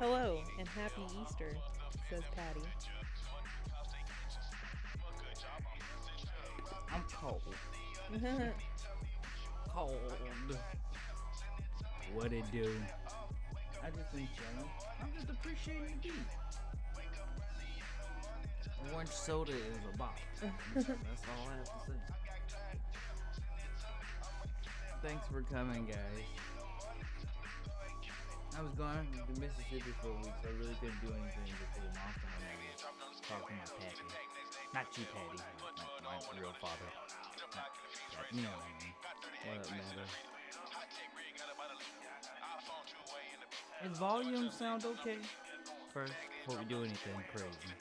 Hello and happy Easter, says Patty. I'm cold. Cold. What it do? I just been chilling. I'm just appreciating the beat. Orange soda is a bop. That's all I have to say. Thanks for coming, guys. I was gone to Mississippi for a week, so I really couldn't do anything before the mom found out. Talk to my Patty. Not you, Patty. My real father. You know what I mean. What up, Meta? Does volume sound okay? First, before we do anything crazy.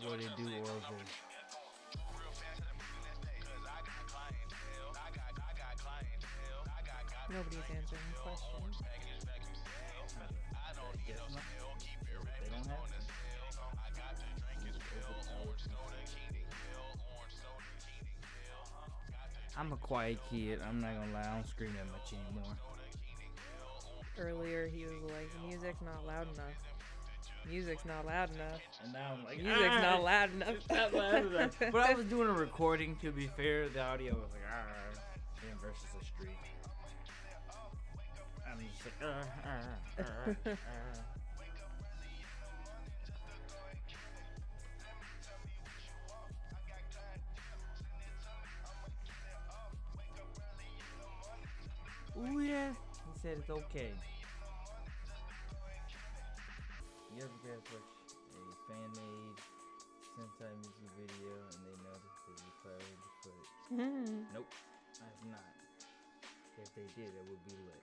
What it do, Orville? Nobody's answering the question. They don't have to. I'm a quiet kid. I'm not gonna lie. I don't scream that much anymore. Earlier he was like, music's not loud enough. Music's not loud enough. And now I'm like, Music's not loud enough. It's not loud enough. But I was doing a recording, to be fair. The audio was like, him versus the street. I'm just like, Ooh, yeah. He said it's okay. You ever guys watch a fan-made Sentai music video and they noticed that you pirated the footage? Nope, I have not. If they did, it would be lit.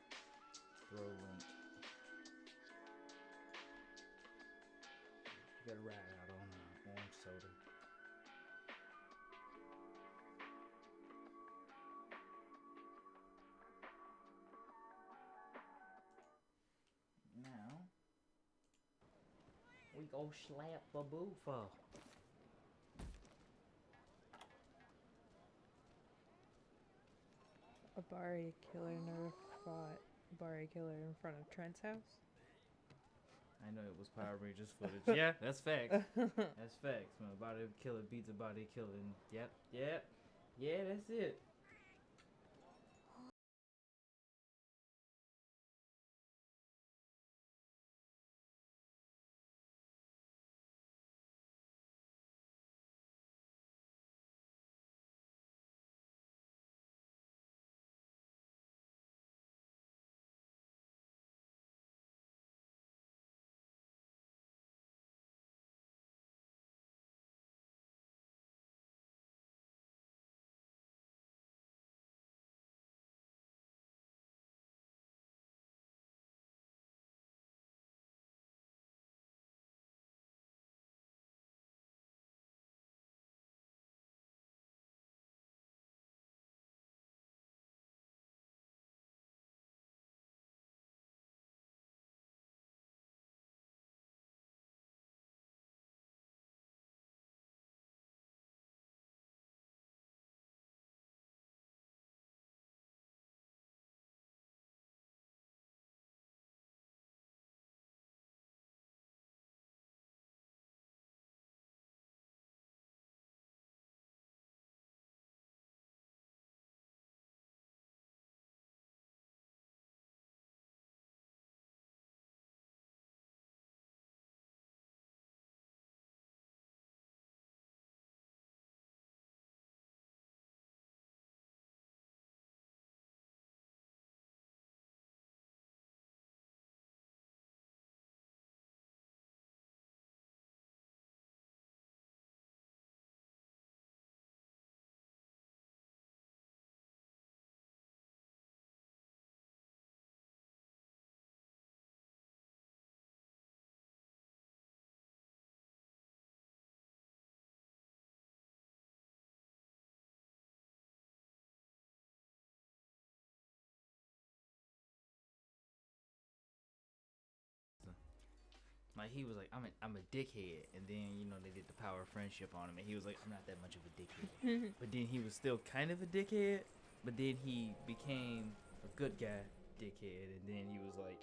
Throw a link. You gotta ride out on orange soda. Now, we go slap a boofa. A Bari killer never fought a Bari killer in front of Trent's house. I know it was Power Rangers footage. Yeah, that's facts. That's facts. When a body killer beats a body killer. Yep. Yeah, that's it. Like he was like, I'm a dickhead, and then you know they did the power of friendship on him, and he was like, I'm not that much of a dickhead. But then he was still kind of a dickhead, but then he became a good guy dickhead, and then he was like.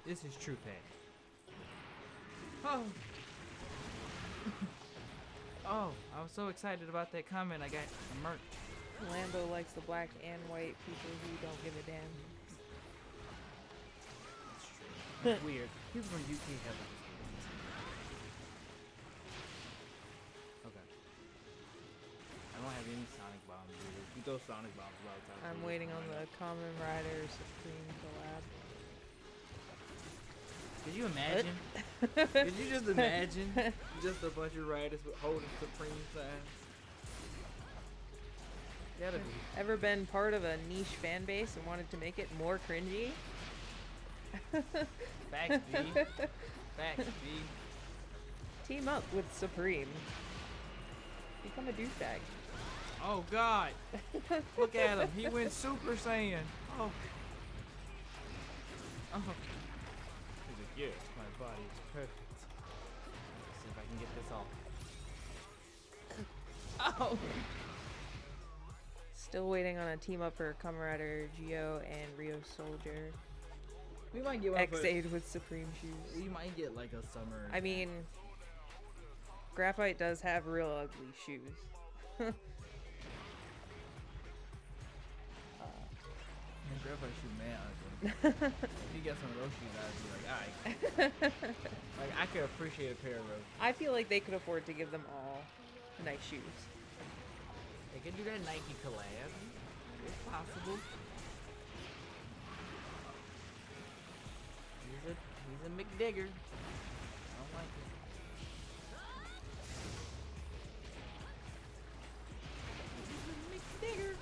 This is true pay. Oh. Oh, I was so excited about that comment. I got murked. Lambo likes the black and white people who don't give a damn. That's true. That's weird. People from UK have like this. Okay. I don't have any Sonic bombs either. We throw Sonic bombs a lot of times. I'm waiting on the Kamen Rider Supreme collab. Could you imagine? Could you just imagine just a bunch of riders holding Supreme signs? Gotta be. Ever been part of a niche fan base and wanted to make it more cringy? Facts, B. Facts, B. Team up with Supreme. Become a douchebag. Oh God! Look at him. He went Super Saiyan. Oh. Oh. He's like, yes, my body is perfect. Let's see if I can get this off. Oh. Still waiting on a team up for Kamen Rider Geo and Rio Soldier. We might get one X8 with Supreme shoes. We might get like a summer. I mean, Graphite does have real ugly shoes. And Graphite shoe, man. If you get some of those shoes, I'd be like, alright. Like, I could appreciate a pair of those. I feel like they could afford to give them all nice shoes. They could do that Nike collab. It's possible. He's a McDigger. I don't like it. He's a McDigger.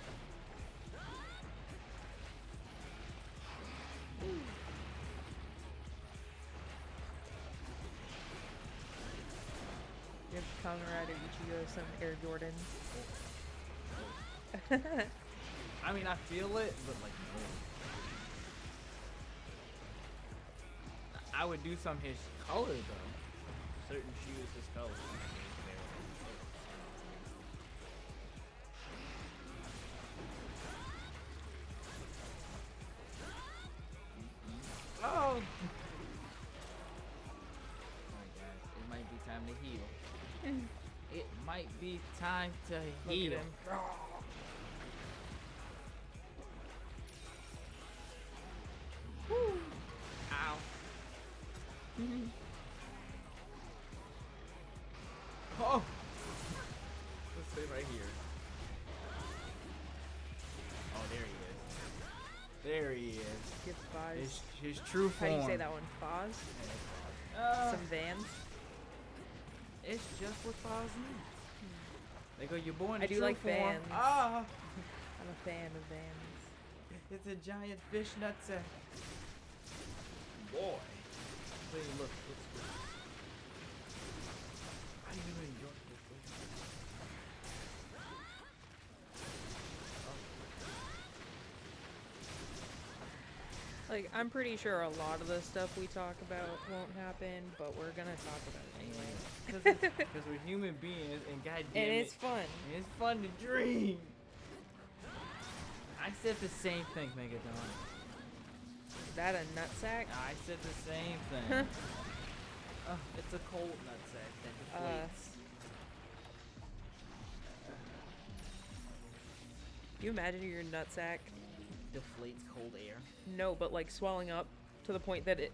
Give Kamen Rider Ichigo some Air Jordans. I mean, I feel it, but like, no. I I would do some his color though. Certain shoes his color. Oh! Alright guys, it might be time to heal. It might be time to heal. Look at him. Woo. Ow. Oh! Let's stay right here. Oh, there he is. There he is. Gets Foz. His true How form. do you say that one? Foz? Some Vans. It's just what Foz needs. They go, you're born in I do true like form. Vans. Ah! I'm a fan of Vans. It's a giant fish nutsack. Boy. So you look good. How do you enjoy this thing? Like, I'm pretty sure a lot of the stuff we talk about won't happen, but we're gonna talk about it anyway. Because we're human beings, and goddamn And it, it's fun. it's fun to dream. I said the same thing, Megadon. Is that a nutsack? I said the same thing. It's a cold nutsack that deflates. You imagine your nutsack? Deflates cold air. No, but like swelling up to the point that it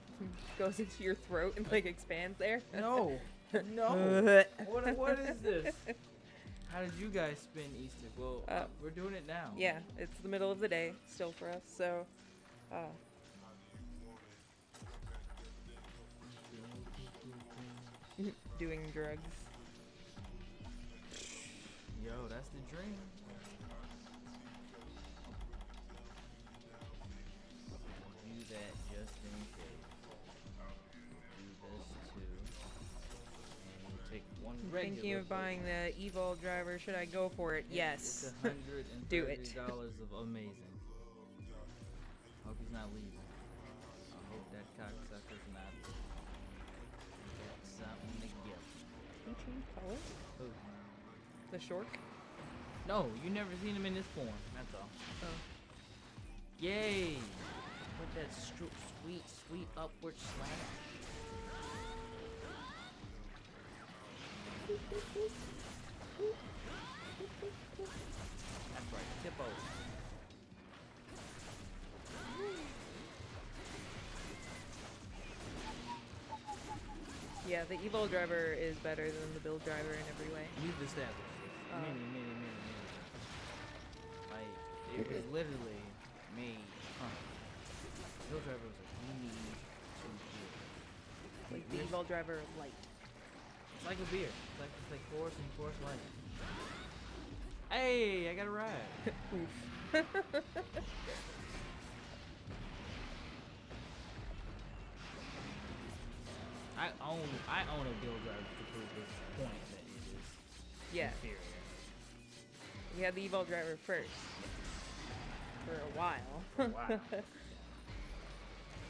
goes into your throat and like expands there. No. No. What is this? How did you guys spend Easter? Well, we're doing it now. Yeah, it's the middle of the day still for us, so doing drugs. Yo, that's the dream. Do that just in case. Do this too. And take one I'm regular. thinking of buying the Evolve driver. Should I go for it? Yes. It's $130 Do it. of amazing. Hope he's not leaving. I hope that cocksucker's not leaving. Got something to give. Can you change color? Who? The short? No, you never seen him in this form. That's all. Oh. Yay! With that sweet upward slash. That's right, tip over. Yeah, the Evolve driver is better than the build driver in every way. We've established this many. Like, it was literally made from. Build driver was like, we need to do. Like the Evolve driver light. It's like a beer. It's like Coors and Coors Light. Hey, I got a ride. Oof. I own a build driver to prove this point that it is inferior. We had the Evolve driver first. For a while. Wow.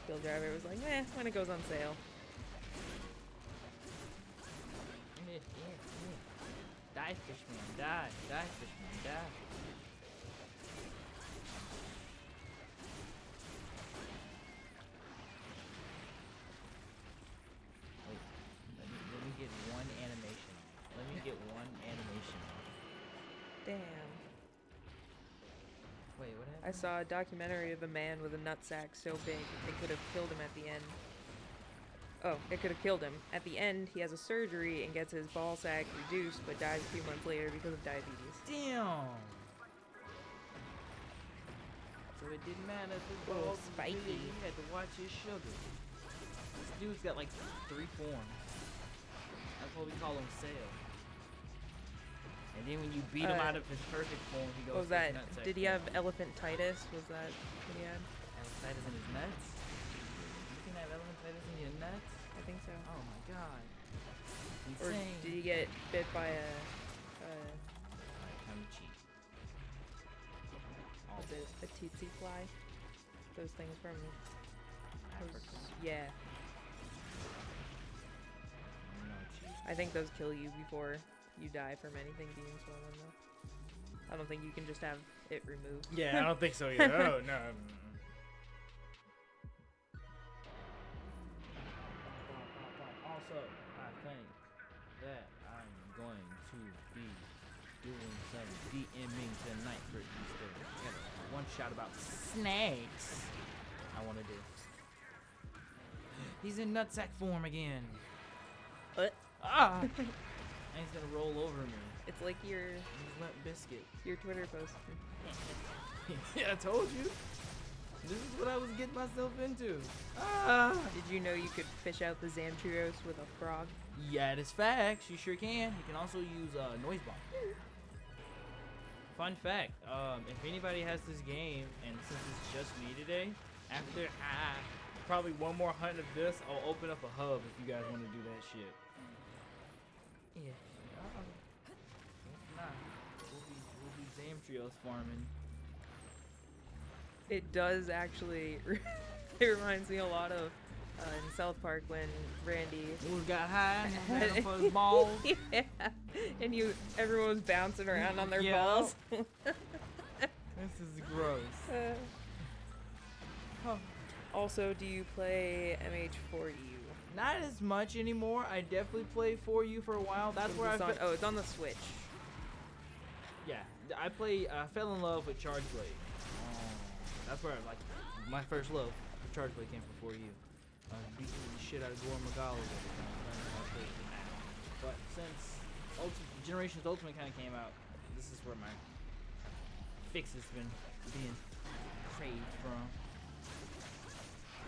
Build driver was like, meh, when it goes on sale. Die, fishman, die. Die, fishman, die. Wait, let me get one animation. Let me get one animation. Damn. Wait, what happened? I saw a documentary of a man with a nutsack so big it could have killed him at the end. Oh, it could have killed him. At the end, he has a surgery and gets his ball sack reduced, but dies a few months later because of diabetes. Damn! So it didn't matter if his balls was spiky. big, he had to watch his sugar. This dude's got like 3 forms. That's what we call him sale. And then when you beat him out of his perfect form, he goes What was that? nutsack Did he form. have elephantitis? Was that what he had? Elephantitis in his nuts? You can have elephantitis in your nuts? I think so. Oh my god. Or Insane. did he get bit by a I'm cheap. what's it, a tsetse fly? Those things from Africa. yeah. I think those kill you before you die from anything being swollen, though. I don't think you can just have it removed. Yeah, I don't think so either. Oh, no. Also, I think that I'm going to be doing some DMing tonight for Easter. I got a one shot about snakes I want to do. He's in nutsack form again. What? Ah! And he's gonna roll over me. It's like your Limp Biscuit. Twitter post. Yeah, I told you. This is what I was getting myself into. Ah! Did you know you could fish out the Zamchuros with a frog? Yeah, it is facts. You sure can. You can also use noise bomb. Fun fact: if anybody has this game, and since it's just me today, after probably one more hunt of this, I'll open up a hub if you guys want to do that shit. Yeah. If not, we'll be Zamtrios farming. It does actually. It reminds me a lot of in South Park when Randy Got high and had him for his balls. Yeah, and everyone was bouncing around on their Yeah. balls. This is gross. Also, do you play MH4U? Not as much anymore. I definitely played For You for a while. That's where Oh, it's on the Switch. Yeah, I fell in love with Charge Blade. That's where my first love for Charge Blade came from For You. Beating the shit out of Gore Magala every time. But since Generations Ultimate kind of came out, this is where my fix has been being craved from.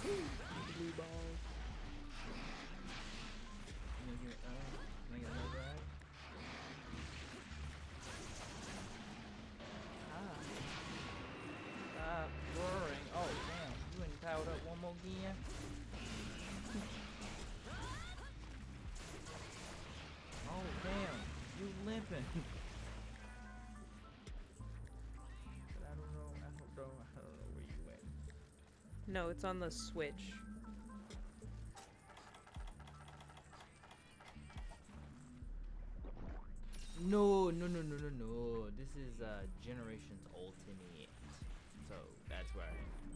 Blue balls. Can I get another ride? Stop roaring. Oh, damn. You ain't powered up one more again? Oh, damn. You limping. But I don't know where you went. No, it's on the Switch. No. This is Generations Ultimate. So that's where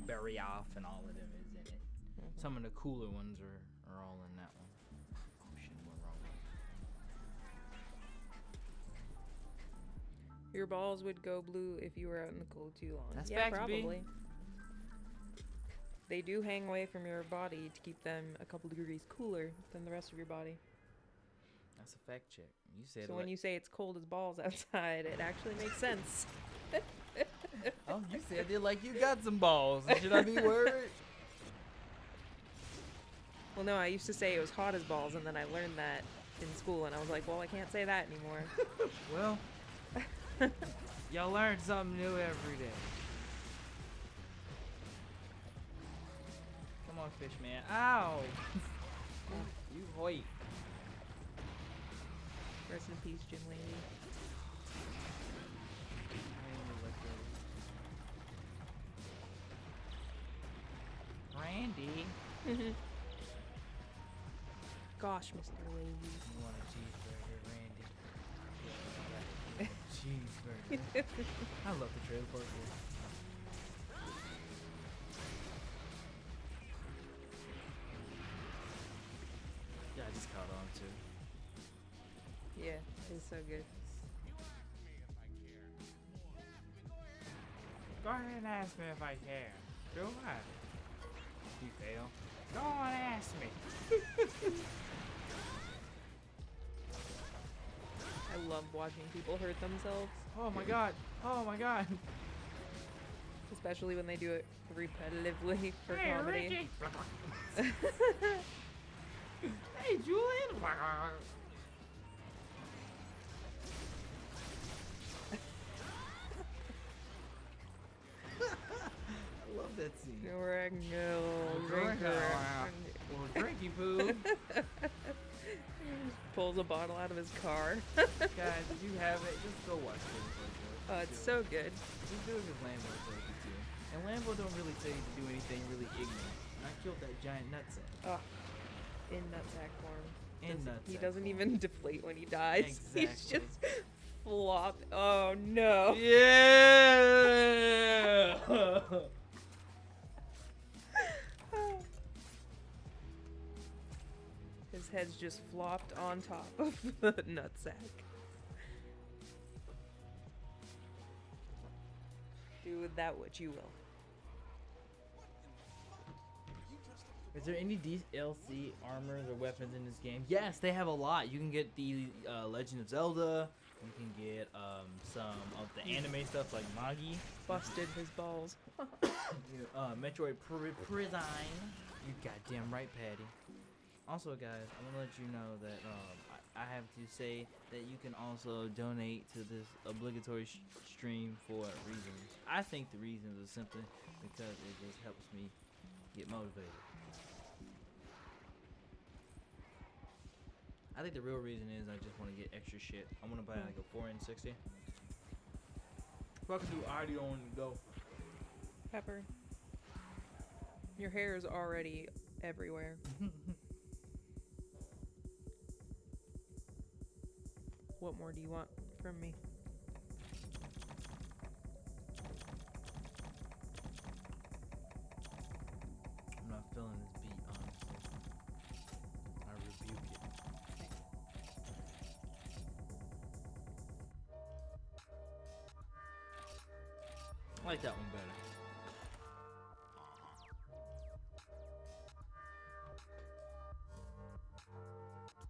Very Off and all of them is in it. Mm-hmm. Some of the cooler ones are all in that one. Oh shit, went wrong. Your balls would go blue if you were out in the cold too long. That's yeah, facts, B. probably. They do hang away from your body to keep them a couple degrees cooler than the rest of your body. That's a fact check. You said So when you say it's cold as balls outside, it actually makes sense. oh, you said it like you got some balls. Should I be worried? Well, no, I used to say it was hot as balls, and then I learned that in school, and I was like, well, I can't say that anymore. Well, y'all learn something new every day. Come on, fish man. Ow! You hoit. Rest in peace, Jim Lady. Randy. Gosh, Mr. Lady. You want a cheeseburger, Randy? Cheeseburger. I love the trailer park here. Yeah, I just caught on too. Yeah, it's so good. Go ahead and ask me if I care. Do I? You fail. Go on and ask me. I love watching people hurt themselves, Oh my god. Oh my god. especially when they do it repetitively for comedy. Ricky. Hey, Julian. I love that scene. Little drinky poo. Pulls a bottle out of his car. Guys, if you haven't, just go watch it. Oh, it's so good. He's doing his Lambo therapy too. And Lambo don't really tell you to do anything really ignorant. And I killed that giant nutsack. Oh, in nutsack form. And nuts. He doesn't even deflate when he dies. Exactly. He's just flopped. Oh no. Yeah. His head's just flopped on top of the nutsack. Do with that what you will. Is there any DLC armors or weapons in this game? Yes, they have a lot. You can get the Legend of Zelda. You can get some of the anime stuff like Magi. Busted his balls. Metroid Prison. You goddamn right, Patty. Also, guys, I'm gonna let you know that I have to say that you can also donate to this obligatory stream for reasons. I think the reasons are simply because it just helps me get motivated. I think the real reason is I just want to get extra shit. I want to buy like a 4N60. Fuck do I already don't go. Pepper. Your hair is already everywhere. What more do you want from me? I'm not feeling this beat, honestly. I rebuke it. I like that one better.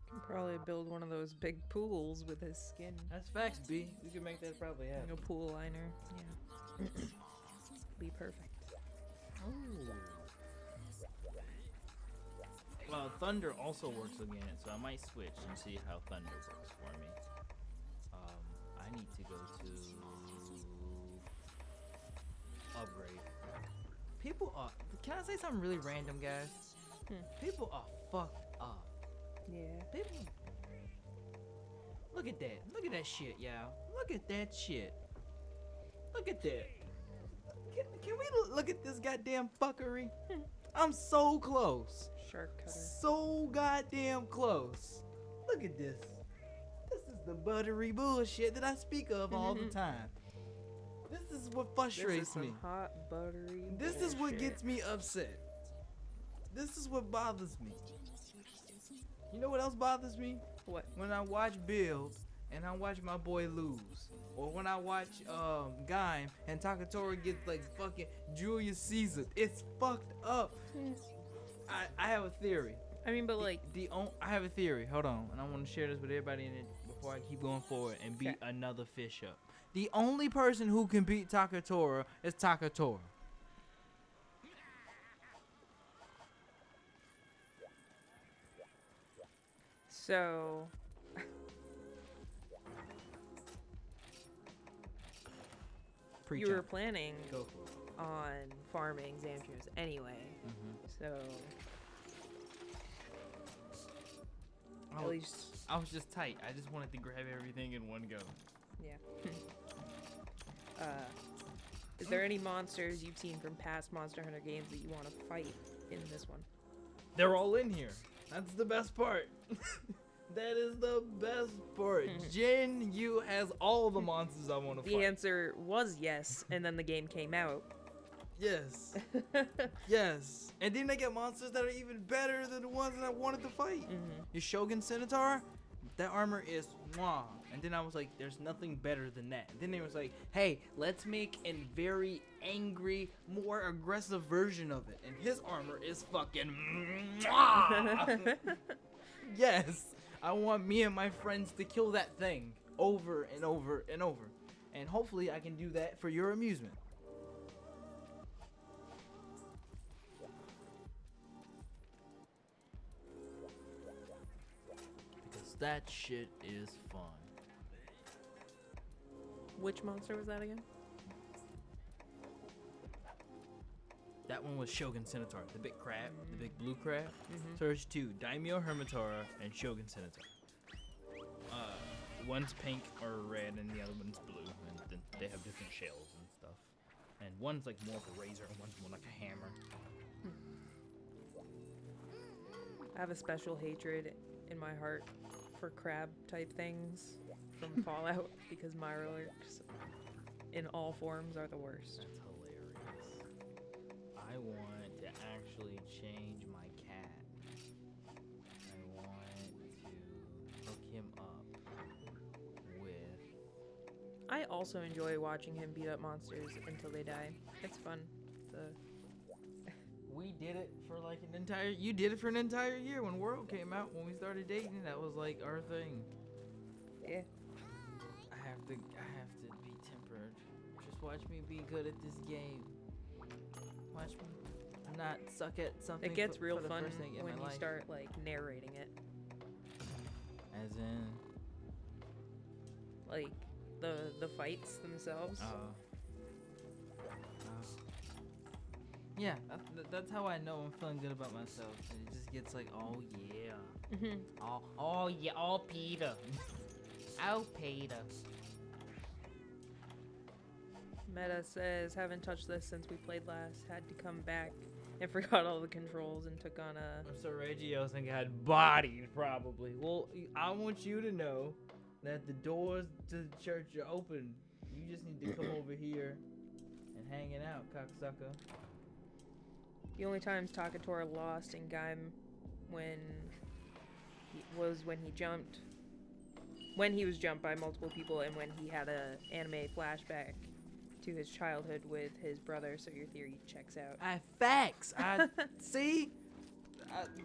Can probably build one of those big pools with his skin. That's facts, B. We can make that probably happen. Like a pool liner. Yeah. Be perfect. Well, Thunder also works again, so I might switch and see how Thunder works for me. I need to go to upgrade. People are. Can I say something really random, guys? People are fucked up. Yeah. People. Look at that. Look at that shit, y'all. Look at that shit. Look at that. Can we look at this goddamn fuckery? I'm so close. Shark cutter. So goddamn close. Look at this. This is the buttery bullshit that I speak of all the time. This is what frustrates me. Hot buttery. This is what gets me upset. This is what bothers me. You know what else bothers me? What? When I watch Build and I watch my boy lose. Or when I watch Gaim and Takatora gets like fucking Julius Caesar. It's fucked up. I have a theory. I mean, but like I have a theory. Hold on, and I want to share this with everybody in it before I keep going forward and beat another fish up. The only person who can beat Takatora is Takatora. so. You were planning on farming Zamtros anyway, so at least I was just tight. I just wanted to grab everything in one go. Yeah. Is there any monsters you've seen from past Monster Hunter games that you want to fight in this one? They're all in here. That's the best part. That is the best part. Jin Yu has all the monsters I want to fight. The answer was yes, and then the game came out. Yes. Yes. And then they get monsters that are even better than the ones that I wanted to fight. Your Shogun Centaur, that armor is mwah. And then I was like, there's nothing better than that. And then they was like, hey, let's make a very angry, more aggressive version of it. And his armor is fucking mwah. Yes. I want me and my friends to kill that thing over and over and over. And hopefully I can do that for your amusement. Because that shit is fun. Which monster was that again? That one was Shogun Centaur, the big crab, the big blue crab. So there's two, Daimyo Hermitora and Shogun Centaur. One's pink or red and the other one's blue, and then they have different shells and stuff. And one's like more of a razor and one's more like a hammer. I have a special hatred in my heart for crab type things from Fallout because Mirelurks in all forms are the worst. That's hilarious. I want to actually change my cat. I want to hook him up with... I also enjoy watching him beat up monsters until they die. It's fun. We did it for like an entire... You did it for an entire year when World came out. When we started dating, that was like our thing. Yeah. I have to be tempered. Just watch me be good at this game. Watch me not suck at something. It gets real for the fun first thing in when my you life. start like narrating it. As in... Like the fights themselves. Yeah, that's how I know I'm feeling good about myself. It just gets like, oh yeah. Mhm. Oh yeah, oh Peter. Oh Peter. Meta says, haven't touched this since we played last. Had to come back and forgot all the controls and took on a... So Regios and got bodied probably. Well, I want you to know that the doors to the church are open. You just need to come over here and hang it out, cocksucker. The only times Takatora lost in Gaim was when he jumped. When he was jumped by multiple people and when he had a anime flashback to his childhood with his brother, so your theory checks out. Facts. See?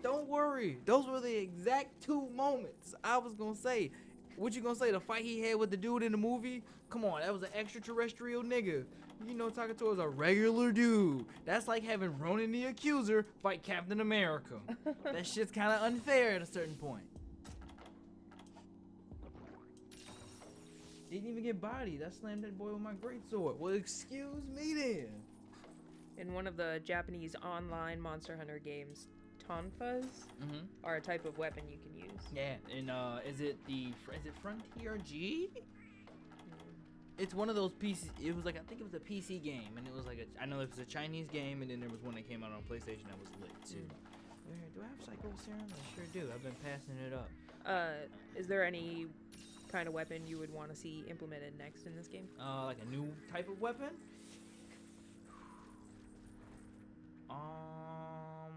Don't worry. Those were the exact 2 moments I was gonna say. What you gonna say? The fight he had with the dude in the movie? Come on, that was an extraterrestrial nigga. You know Takatora's a regular dude. That's like having Ronan the Accuser fight Captain America. That shit's kind of unfair at a certain point. Didn't even get bodied. I slammed that boy with my greatsword. Well, excuse me then. In one of the Japanese online Monster Hunter games, tonfas are a type of weapon you can use. Yeah, and is it Frontier G? It's one of those PC. It was like, I think it was a PC game, and it was like I know it was a Chinese game, and then there was one that came out on PlayStation that was lit too. Do I have Psycho Serum? I sure do. I've been passing it up. Is there any kind of weapon you would want to see implemented next in this game? Like a new type of weapon? I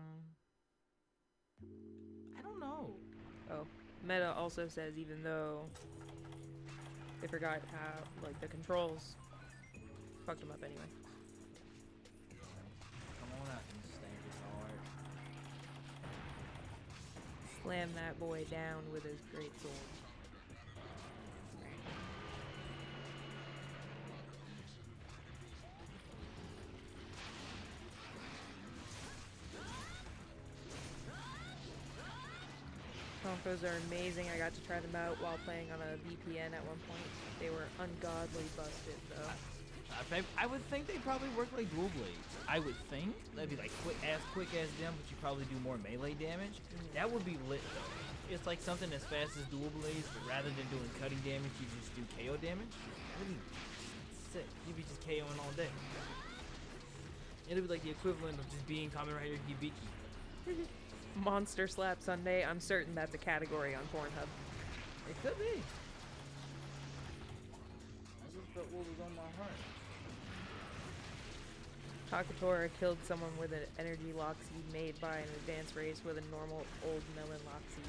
don't know. Oh, Meta also says even though they forgot how, like, the controls fucked them up anyway. Come on out and stank it hard. Slam that boy down with his greatsword. Tonfas are amazing. I got to try them out while playing on a VPN at one point. They were ungodly busted, though. I would think they probably work like dual blades. I would think that'd be like quick as them, but you probably do more melee damage. That would be lit though. It's like something as fast as dual blades, but rather than doing cutting damage, you just do KO damage. That'd be sick. You'd be just KOing all day. It'd be like the equivalent of just being Kamen Rider Hibiki. Monster Slap Sunday. I'm certain that's a category on Pornhub. It could be. I just felt what was on my heart. Takatora killed someone with an energy lock seed made by an advanced race with a normal old melon lock seed.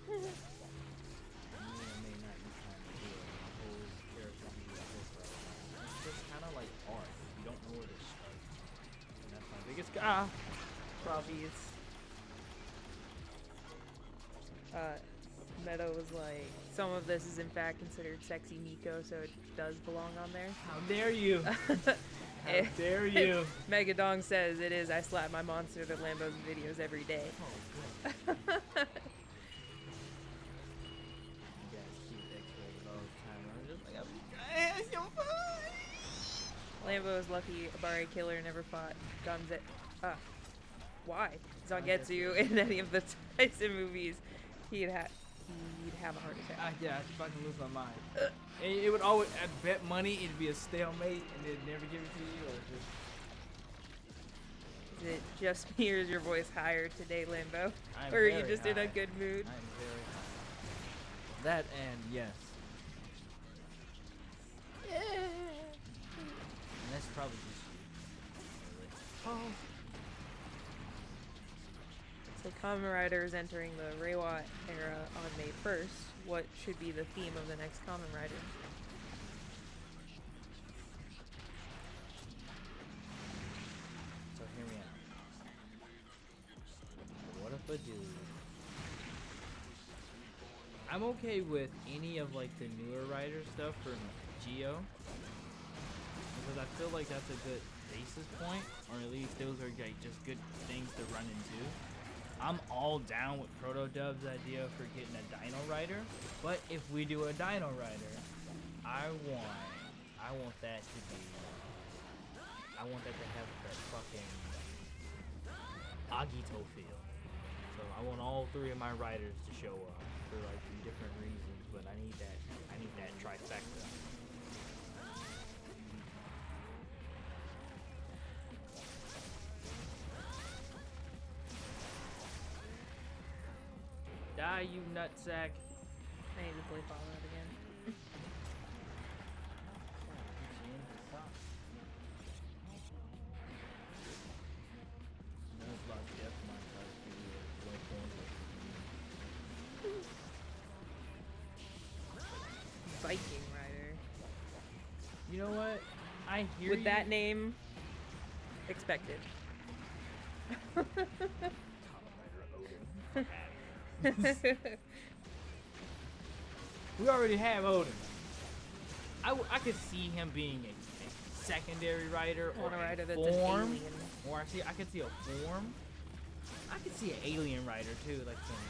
It's just kind of like art. You don't know where to start. And that's my biggest Trophies. Meadow was like, some of this is in fact considered sexy Miko, so it does belong on there. How dare you? How dare you? Megadong says it is. I slap my monster to Lambo's videos every day. Oh, good. You guys keep exposing all the time. I'm just like, I'm so fine. Lambo is lucky Abare Killer never fought why? Zangetsu in any of the Tyson movies. He'd have a heart attack. Yeah, I'd fucking lose my mind. It would always, I bet money it'd be a stalemate and they'd never give it to you, or just... Is it just smears your voice higher today, Lambo. I'm Or are you very just in a high. good mood? I'm very high. That and yes. And that's probably just you. Really. Oh. So Kamen Rider is entering the Reiwa era on May 1st. What should be the theme of the next Kamen Rider? So hear me out. What if I do? I'm okay with any of like the newer Rider stuff from Geo, because I feel like that's a good basis point, or at least those are like just good things to run into. I'm all down with Proto Dub's idea for getting a Dino Rider, but if we do a Dino Rider, I want that to be, I want that to have that fucking Agito feel. So I want all three of my riders to show up for like different reasons, but I need that trifecta. Die, you nutsack. I need to play Fallout again. Viking Rider. You know what? I hear With you. that name, expected. We already have Odin. I could see him being a secondary rider I or want a rider a that's an form, alien. or I could see a form. I could see an alien rider too, like some.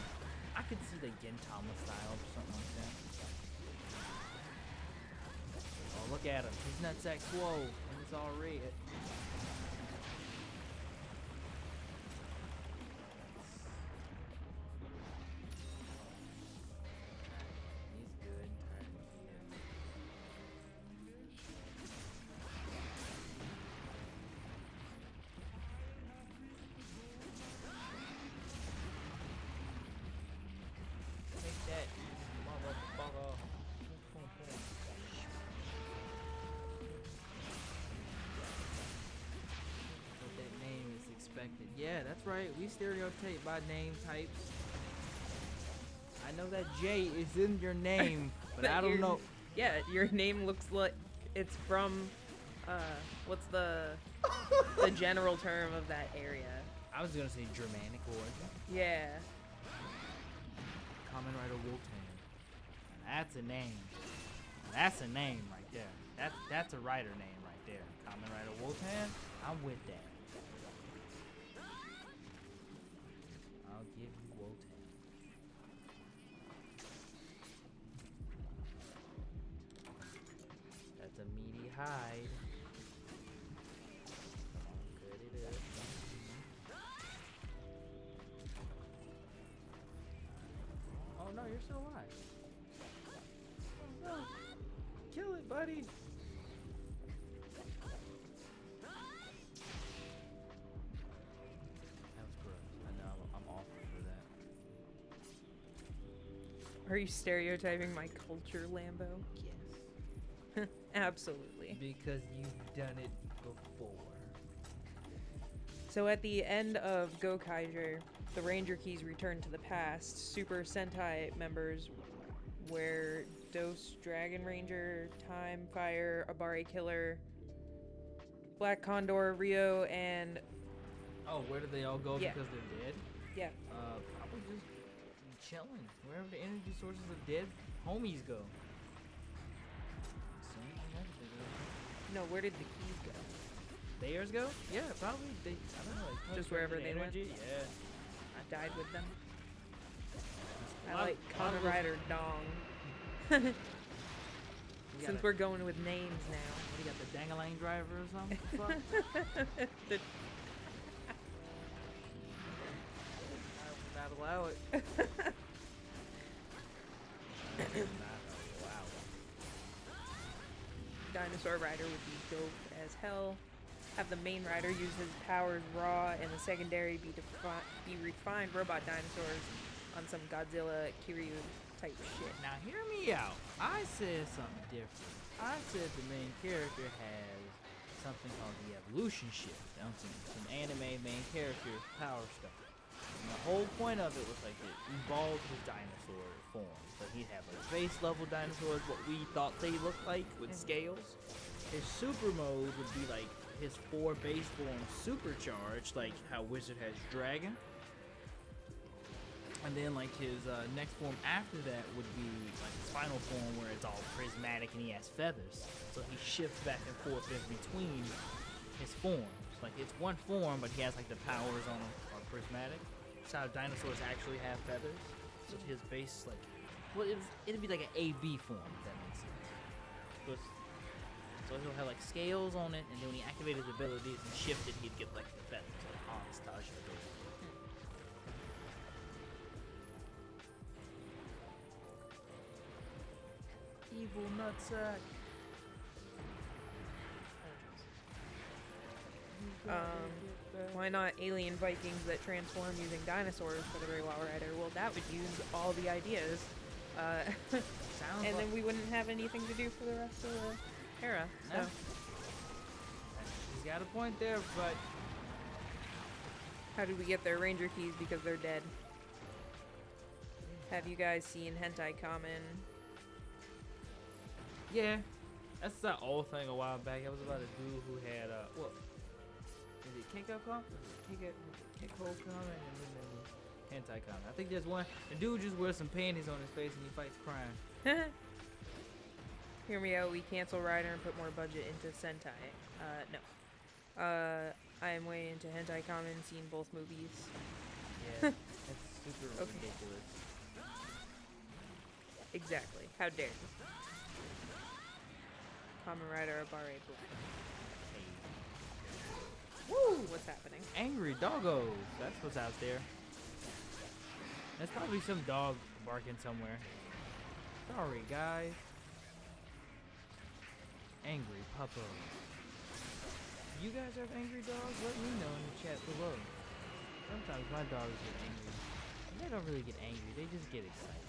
I could see the Gintama style or something like that. Oh, look at him. His nutsack swole, and it's all red. He's good. Take that, motherfucker. What that name is expected. Yeah, that's right. We stereotype by name types. I know that J is in your name, but I don't know. Yeah, your name looks like it's from, what's the general term of that area? I was gonna say Germanic origin. Yeah. Kamen Rider Woltan. That's a name. That's a name right there. That's a rider name right there. Kamen Rider Woltan. I'm with that. I'll give you Woltan. That's a meaty hide. Cut it up. Oh no, you're still alive. Oh no. Kill it, buddy. That was gross. I know, I'm awful for that. Are you stereotyping my culture, Lambo? Yes. Absolutely. Because you've done it before. So at the end of Go Kaiser, the Ranger Keys return to the past. Super Sentai members were Dose Dragon Ranger, Time Fire, Abari Killer, Black Condor, Rio, and Oh, where do they all go Yeah. because they're dead? yeah, Probably just chilling. Wherever the energy sources of dead homies go. no, where did the keys go? Theirs go? Yeah, probably. I don't know. Like, Just wherever they went? energy. Yeah. I died with them. I Lot- like lot of Kamen those- Rider Dong. You Since got we're going with names now. you got the Dangalang driver or something? Fuck. The- I would not allow it. I would not allow it. Dinosaur Rider would be dope as hell. have the main rider use his powers raw and the secondary be refined robot dinosaurs on some Godzilla Kiryu type shit. Now hear me out. I said something different. I said the main character has something called the evolution shift. Some anime main character power stuff. And the whole point of it was like it evolved his dinosaur form. So he'd have like base level dinosaurs, what we thought they looked like with scales. His super mode would be like his 4 base forms supercharged, like how Wizard has Dragon. And then like his next form after that would be like his final form where it's all prismatic and he has feathers. So he shifts back and forth in between his forms. Like it's one form, but he has like the powers on him are prismatic. That's how dinosaurs actually have feathers. So his base like, well, it'd be like an AB form, if that makes sense. So he'll have like scales on it, and then when he activated his abilities and shifted, he'd get like the feathers, like Hans Tasha. Evil nutsack. Why not alien Vikings that transform using dinosaurs for the Reiwa Rider? Well, that would use all the ideas. And then we wouldn't have anything to do for the rest of the era. So. No. He's got a point there, but how did we get their Ranger keys? Because they're dead. Have you guys seen Hentai Kamen? yeah, that's that old thing a while back. It was about a dude who had what? Is it Keiko Kamen? Keiko Kamen and then Hentai Kamen. I think there's one. The dude just wears some panties on his face and he fights crime. Hear me out. We cancel Rider and put more budget into Sentai. No. I am way into Hentai Kamen. Seen both movies. Yeah, it's super ridiculous. Exactly. How dare you? Kamen Rider Abare Black. Woo! What's happening? Angry doggos. That's what's out there. There's probably some dog barking somewhere. Sorry, guys. Angry puppos. Do you guys have angry dogs? Let me know in the chat below. Sometimes my dogs get angry. They don't really get angry. They just get excited.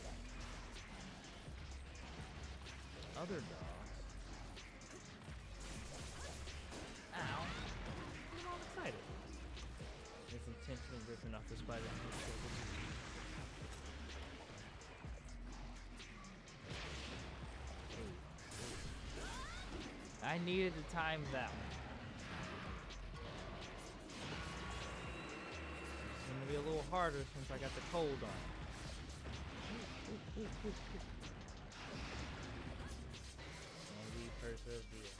Other dogs. Ow. I'm all excited. It's intentionally ripping off the spider. I needed to time that one. It's gonna be a little harder since I got the cold on. And we persevere.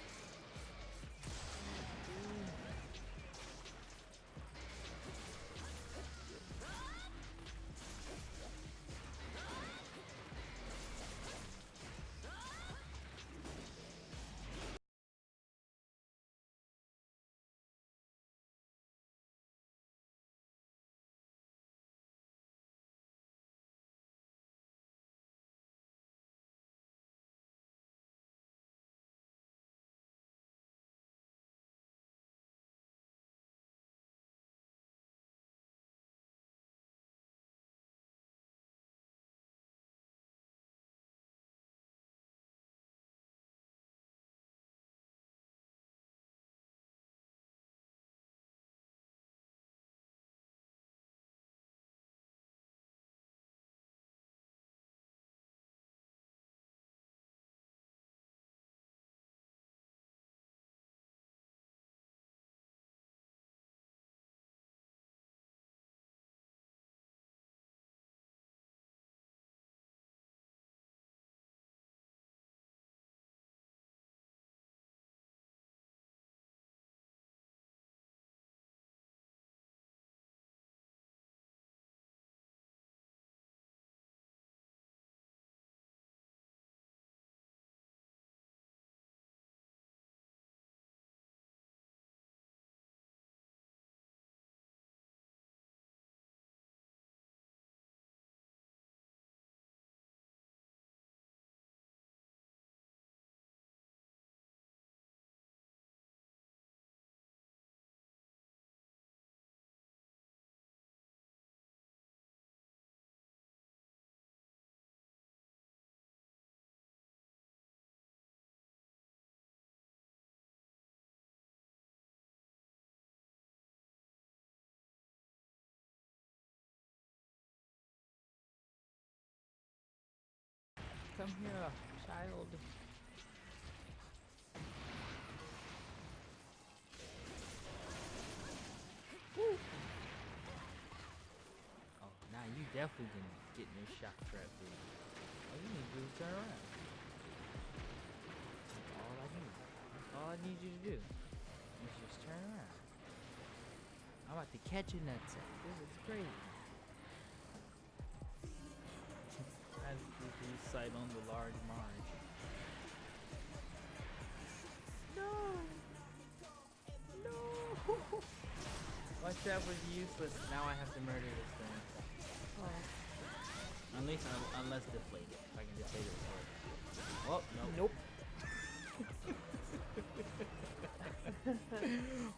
Come here, child. Woo. Oh, now you definitely gonna get in this shock trap, dude. All you need to do is turn around. That's all I need. That's all I need you to do. Is just turn around. I'm about to catch a nutsack. This is crazy. As we sight on the large Marge. No! No! My trap was useless. Now I have to murder this thing. Oh. At least unless deflate it. If I can deflate it before. Oh, no. Nope.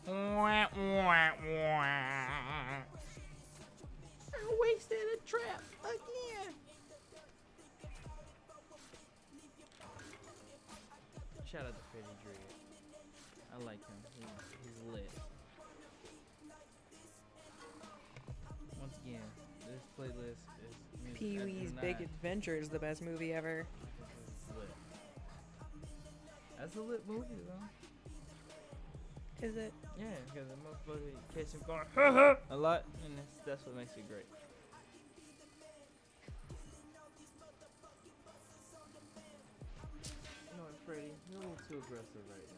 Wah, wah, wah. I wasted a trap again. Shout out to Pretty Dread. I like him. He's lit. Once again, this playlist is Pee-wee's Big Adventure is the best movie ever. This is lit. That's a lit movie though. Is it? Yeah, because the motherfucker catch him going a lot, and that's what makes it great. You know what, Freddie? You're a little too aggressive right now.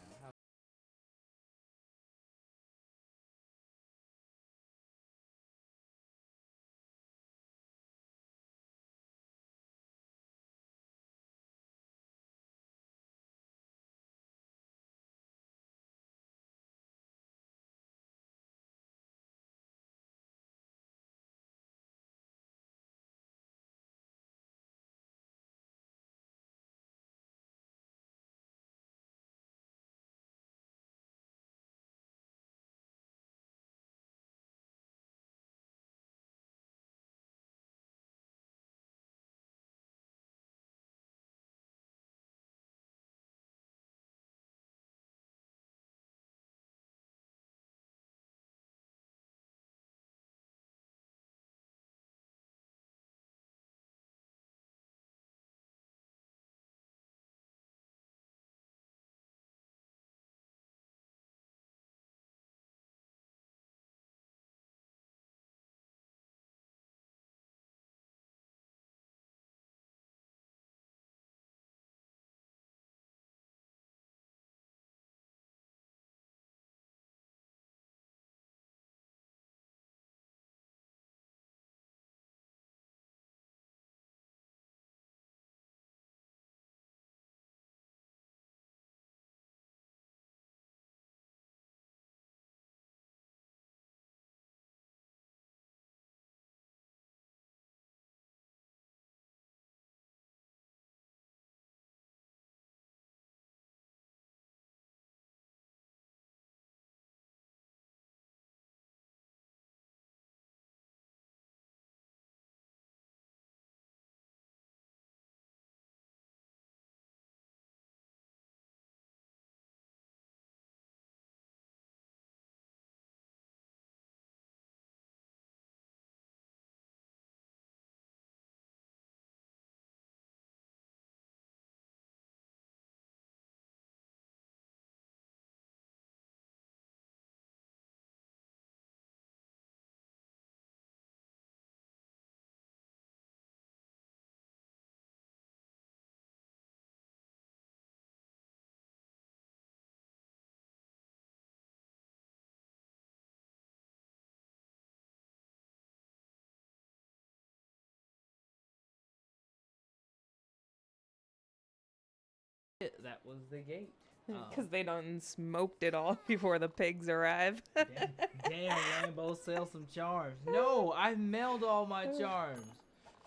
That was the gate. Because they done smoked it all before the pigs arrive. Damn, Lambo, sell some charms. No, I mailed all my charms.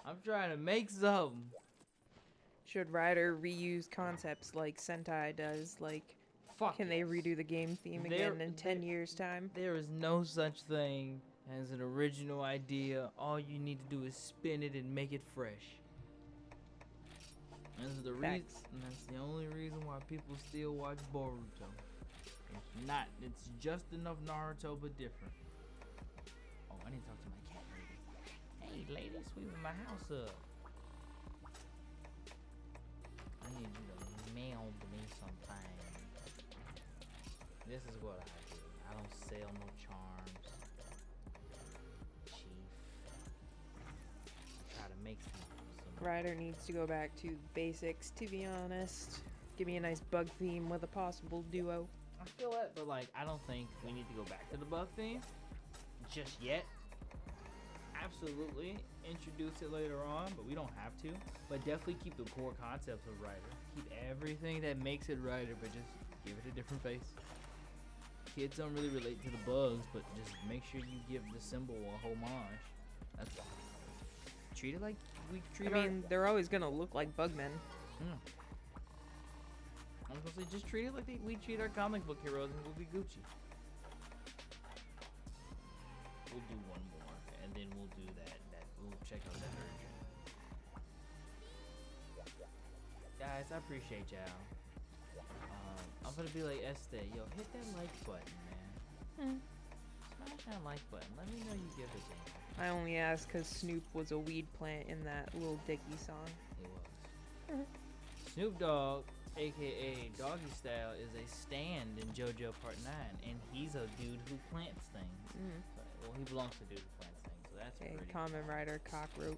I'm trying to make some. Should Rider reuse concepts like Sentai does? Like, can they redo the game theme again in 10 years' time? There is no such thing as an original idea. All you need to do is spin it and make it fresh. That's the reason. That's the only reason why people still watch Boruto. It's not. It's just enough Naruto, but different. Oh, I need to talk to my cat lady. Hey, lady, sweeping my house up. need you to mail me something. This is what I do. I don't sell no charms, chief. Try to make some Ryder needs to go back to basics, to be honest. Give me a nice bug theme with a possible duo. I feel it, but like I don't think we need to go back to the bug theme just yet. Absolutely introduce it later on, but we don't have to. But definitely keep the core concepts of Ryder. Keep everything that makes it Ryder, but just give it a different face. Kids don't really relate to the bugs, but just make sure you give the symbol a homage. That's treat it like we treat they're always gonna look like bugmen. I'm supposed to say, just treat it like we treat our comic book heroes, and we'll be Gucci. We'll do one more, and then we'll do that. We'll check out that urgent. Guys, I appreciate y'all. I'm gonna be like Estee, yo, hit that like button, man. Smash that like button. Let me know you give it to me. I only asked because Snoop was a weed plant in that Lil Dicky song. It was. Snoop Dogg, aka Doggy Style, is a stand in JoJo Part 9, and he's a dude who plants things. Well, he belongs to dude who plants things, so that's Okay, pretty Kamen Rider cockroach.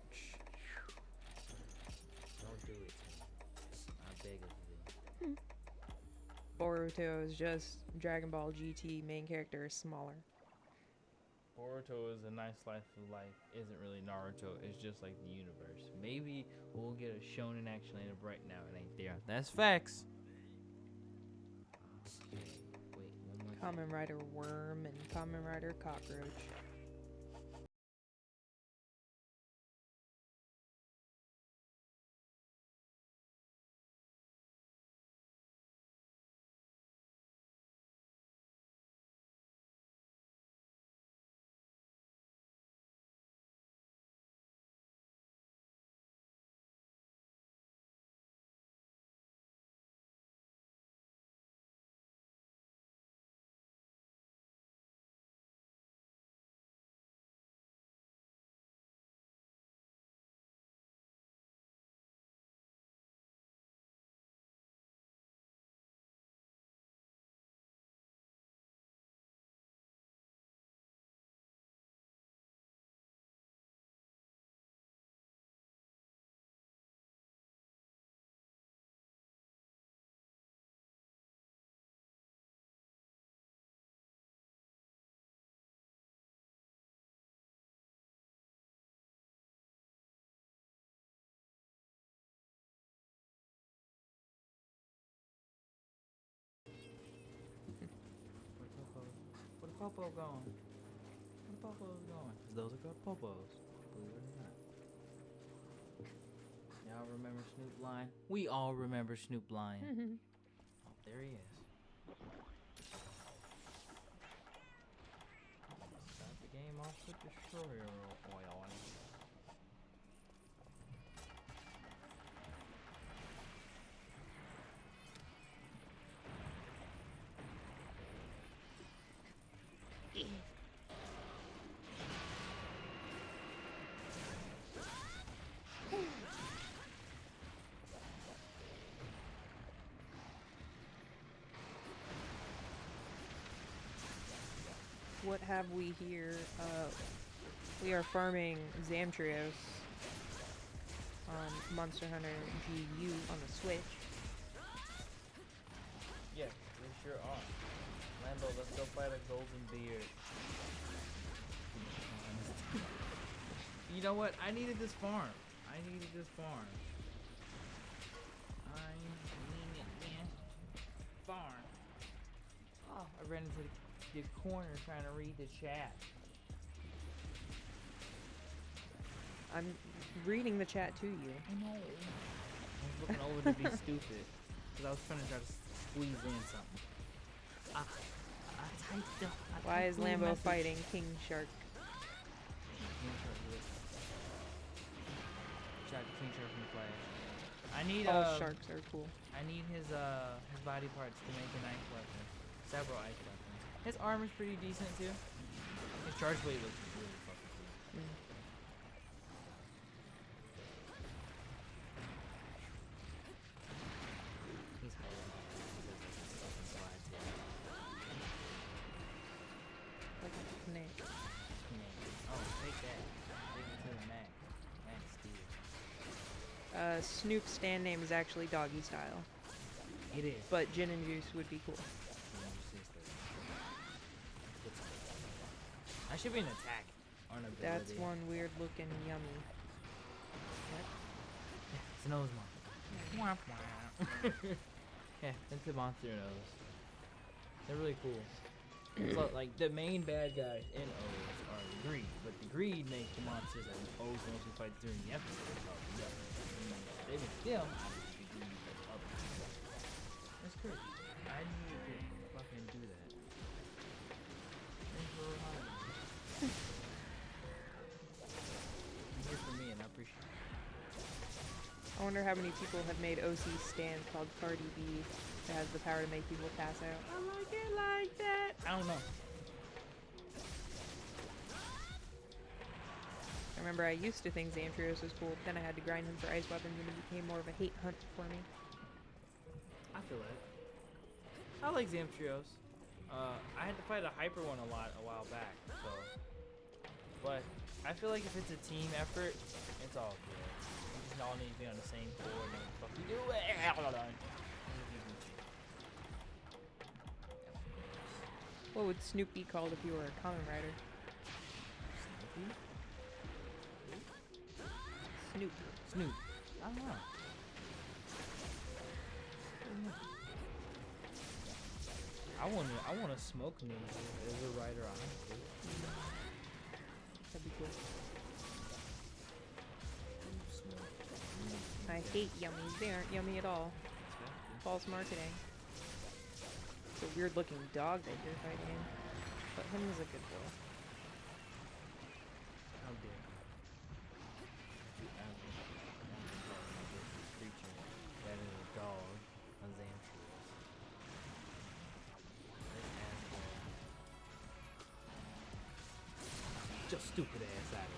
Don't do it to me. I beg of you. Boruto is just Dragon Ball GT main character is smaller. Boruto is a nice slice of life. Isn't really Naruto. It's just like the universe. Maybe we'll get a shonen action later, but right now it ain't there. That's facts. Okay, wait, one more Kamen thing. Rider worm and Kamen Rider cockroach. Where the popo going? Where the popo's going? 'Cause those are called popos. Believe it or not. Y'all remember Snoop Lion? We all remember Snoop Lion. Oh, there he is. Start the game off with destroyer oil on it. What have we here? We are farming Zamtrios on Monster Hunter GU on the Switch. Yeah, we sure are. Lambo, let's go fight a golden beard. You know what? I needed this farm. I needed this farm. Farm. Oh, I ran into the corner trying to read the chat. I'm reading the chat to you. I know. I was looking over to be stupid. Because I was trying to squeeze in something. Why is Lambo fighting King Shark? King Shark from the Flash. I need All sharks are cool. I need his body parts to make an ice weapon. Several ice weapons. His armor's pretty decent too. His charge blade looks really fucking cool. Snoop's stand name is actually Doggy Style, It is. but Gin and Juice would be cool. That should be an attack. Or an ability. That's one weird looking yummy. It's a nose monster. Yeah, it's a monster nose. They're really cool. So, like, the main bad guys in O's are the greed, but the greed makes the monsters that O's mostly fights during the episode. They would still obviously do other stuff. That's crazy. I need to fucking do that. Thanks for reminding me. You're here for me, and I appreciate it. I wonder how many people have made OC stands called Cardi B that has the power to make people pass out. I like it like that. I don't know. I remember I used to think Zamtrios was cool, then I had to grind him for ice weapons and it became more of a hate hunt for me. I feel that. I like Zamtrios. I had to fight a hyper one a while back, so. But I feel like if it's a team effort, it's all good. We just all need to be on the same board and fuck you do it. What would Snoop be called if you were a Kamen Rider? Snoop. Snoop. I don't know. I want to smoke ninja as a rider, honestly. That'd be cool. I hate yummies. They aren't yummy at all. False marketing. It's a weird looking dog that you're fighting, but him is a good boy. How dare you? Creature that is a dog, a Zamtrios. Just stupid ass out of it.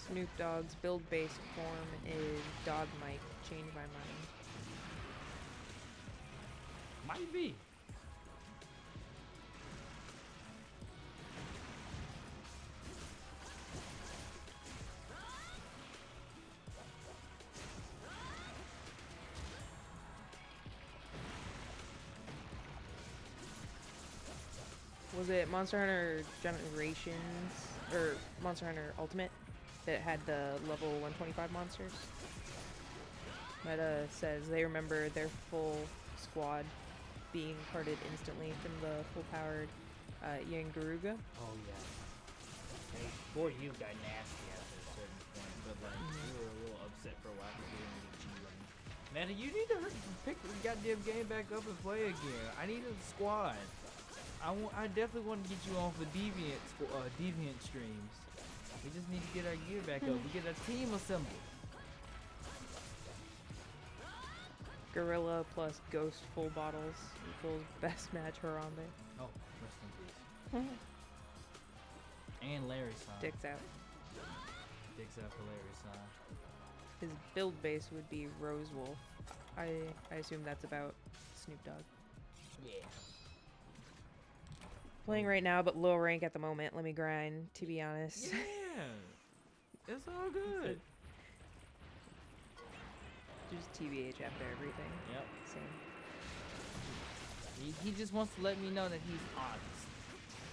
Snoop Dogg's build-based form is Dog Mike. Change my mind. Might be. Was it Monster Hunter Generations or Monster Hunter Ultimate that had the level 125 monsters? Meta says they remember their full squad being parted instantly from the full-powered Yangaruga. Oh yeah. Hey, boy, you got nasty after a certain point, but like you were a little upset for a while because you didn't get G rank. Man, you need to pick the goddamn game back up and play again. I need a squad. I definitely want to get you on for Deviant streams. We just need to get our gear back up. We get a team assembled. Gorilla plus Ghost full bottles equals best match Harambe. Oh, rest in peace. And Larry's son. Dicks out. Dicks out for Larry's son. His build base would be Rose Wolf. I assume that's about Snoop Dogg. Yeah. Playing right now, but low rank at the moment. Let me grind, to be honest. Yeah. It's all good. Just TBH after everything. Yep. Same. He just wants to let me know that he's honest.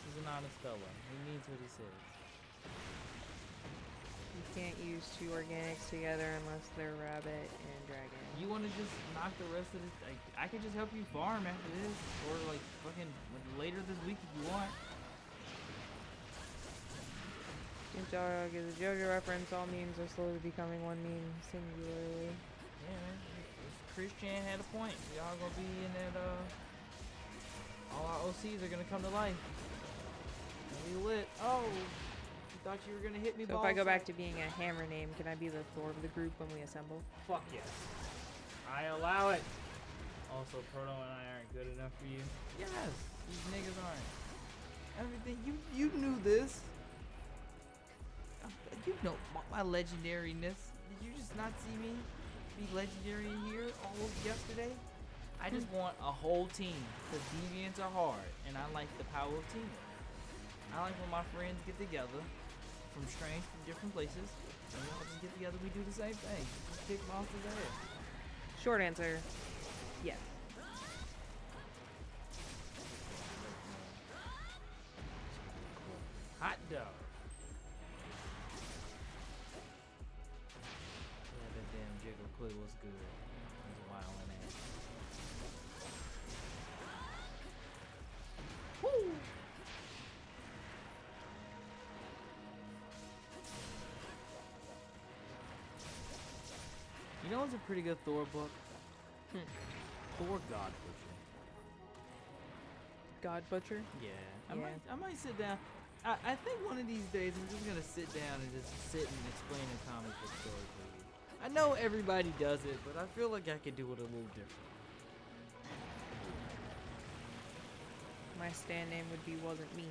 He's an honest fella. He means what he says. You can't use two organics together unless they're rabbit and dragon. You want to just knock the rest of this? I can just help you farm after this, or like fucking later this week if you want. Snoop Dogg is a JoJo reference. All memes are slowly becoming one meme singularly. Yeah, man. Christian had a point. We all gonna be in that. All our OCs are gonna come to life. We lit. Oh. Thought you were gonna hit me. So if I go back to being a hammer name, can I be the Thor of the group when we assemble? Fuck yes. I allow it. Also, Proto and I aren't good enough for you. Yes, these niggas aren't. Everything you knew this. You know my legendariness. Did you just not see me be legendary here all yesterday? I just want a whole team, because deviants are hard, and I like the power of teamwork. I like when my friends get together from strange, from different places, and we all just get together, we do the same thing. Just kick monsters' ass. Short answer, yes. Hot dog. Yeah, that damn Jiggle Quill was good. It was wild and ass. Woo! You know what's a pretty good Thor book? Thor God Butcher. God Butcher? Yeah. Yeah. I might sit down. I think one of these days I'm just gonna sit down and just sit and explain a comic book story to you. I know everybody does it, but I feel like I could do it a little different. My stand name would be Wasn't Me.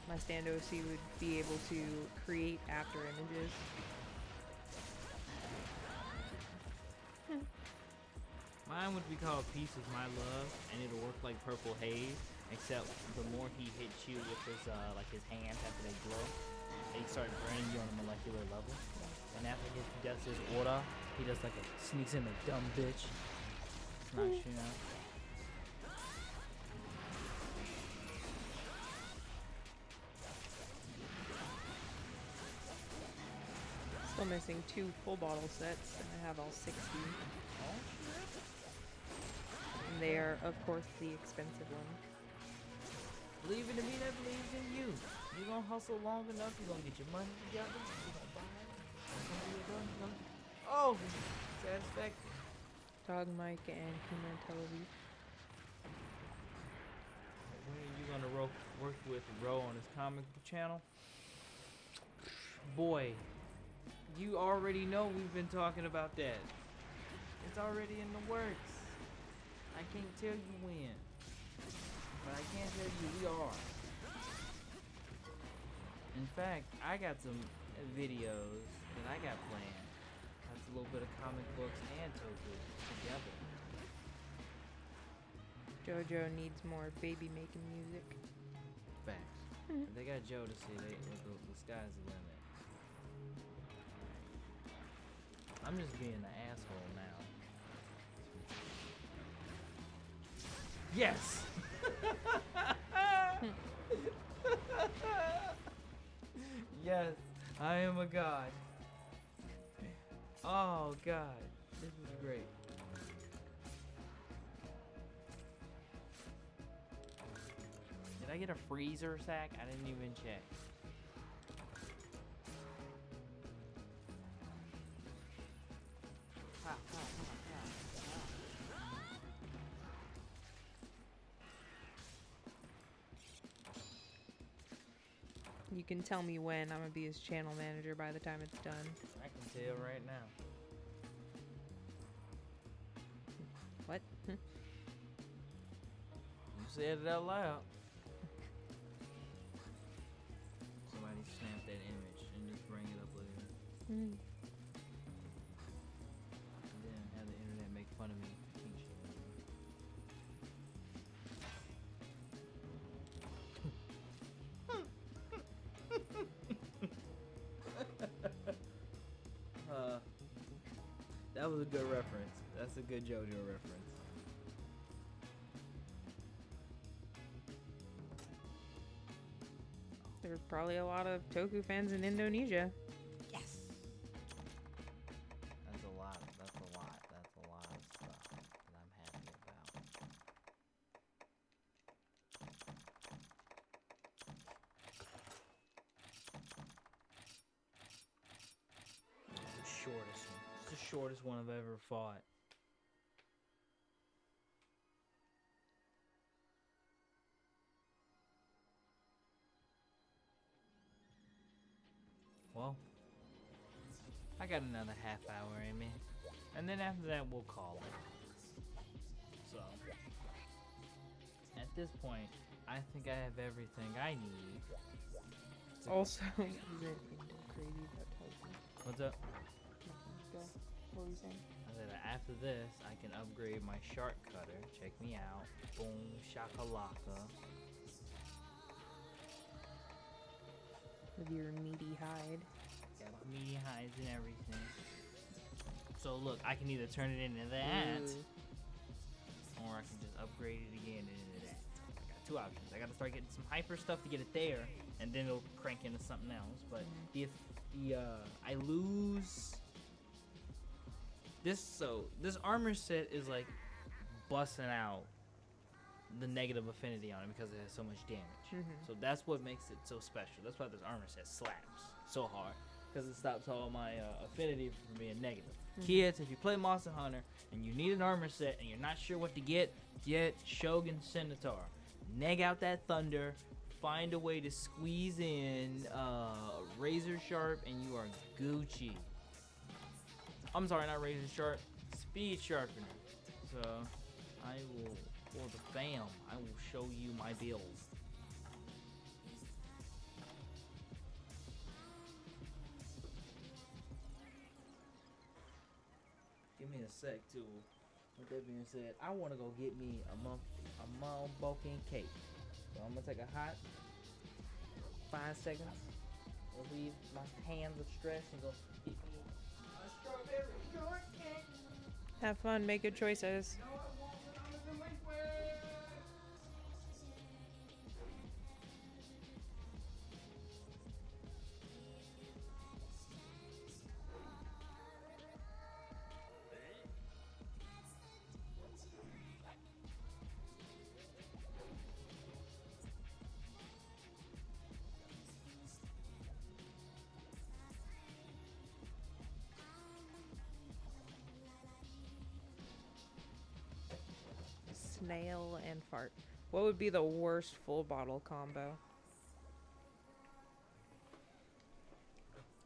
My stand OC would be able to create after images. Mine would be called Peace Is My Love, and it'll work like Purple Haze, except the more he hits you with his like his hands after they glow, they start burning you on a molecular level. And after he does his order, he does like a sneaks in a dumb bitch. Knocks you out. Still missing 2 full bottle sets, and I have all 60. And they are, of course, the expensive ones. Believe in me that believes in you. You're gonna hustle long enough, you're gonna get your money together, you're gonna buy it. Oh, satisfaction. Dog Mike and Kuma Television. When are you gonna work with Ro on his comic book channel? Boy, you already know we've been talking about that. It's already in the works. I can't tell you when, but I can tell you we are. In fact, I got some videos that I got planned. That's a little bit of comic books and toku together. JoJo needs more baby making music. Facts. If they got Joe to see, the sky's the limit. I'm just being an asshole now. Yes! Yes, I am a god. Oh god, this is great. Did I get a freezer sack? I didn't even check. You can tell me when. I'm gonna be his channel manager by the time it's done. I can tell right now. What? You said it out loud. Somebody snap that image and just bring it up later. And then have the internet make fun of me. That was a good reference. That's a good JoJo reference. There's probably a lot of Toku fans in Indonesia. Yes. That's a lot. That's a lot. That's a lot of stuff that I'm happy about. It's the shortest one. It's the shortest one I've ever fought. Well, I got another half hour in me, and then after that we'll call it. So, at this point, I think I have everything I need. Also, is there anything crazy about Toku? What's up? Let's go. What were you saying? I said that after this, I can upgrade my shark cutter. Check me out. Boom, shakalaka. With your meaty hide. Got my meaty hides and everything. So look, I can either turn it into that, or I can just upgrade it again into that. I got two options. I gotta start getting some hyper stuff to get it there, and then it'll crank into something else. But if I lose this, so this armor set is like busting out the negative affinity on it because it has so much damage. So that's what makes it so special. That's why this armor set slaps so hard, because it stops all my affinity from being negative. Kids, if you play Monster Hunter and you need an armor set and you're not sure what to get Shogun Centaur. Neg out that thunder, find a way to squeeze in razor sharp, and you are Gucci. I'm sorry, not razor sharp, speed sharpener. So I will, for the fam, I will show you my build. Give me a sec too. With that being said, I want to go get me a motherfucking cake. So I'm gonna take a hot 5 seconds, relieve my hands of stress, and go get me a strawberry shortcake. Have fun, make good choices. No, I won't, but I'm in my way. Snail and fart. What would be the worst full bottle combo?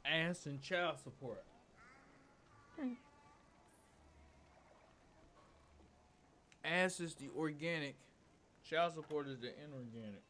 Ass and child support. Ass is the organic. Child support is the inorganic.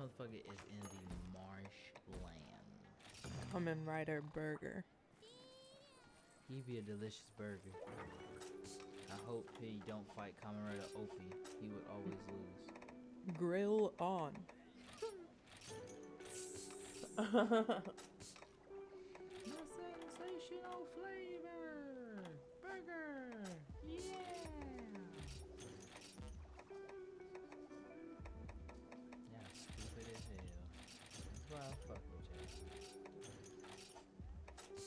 motherfucker is in the marshland. Kamen Rider burger. He'd be a delicious burger. I hope he don't fight Kamen Rider Opie. He would always lose. Grill on. The sensational flavor burger. Yeah. Yeah, stupid as hell. That's why I fuck with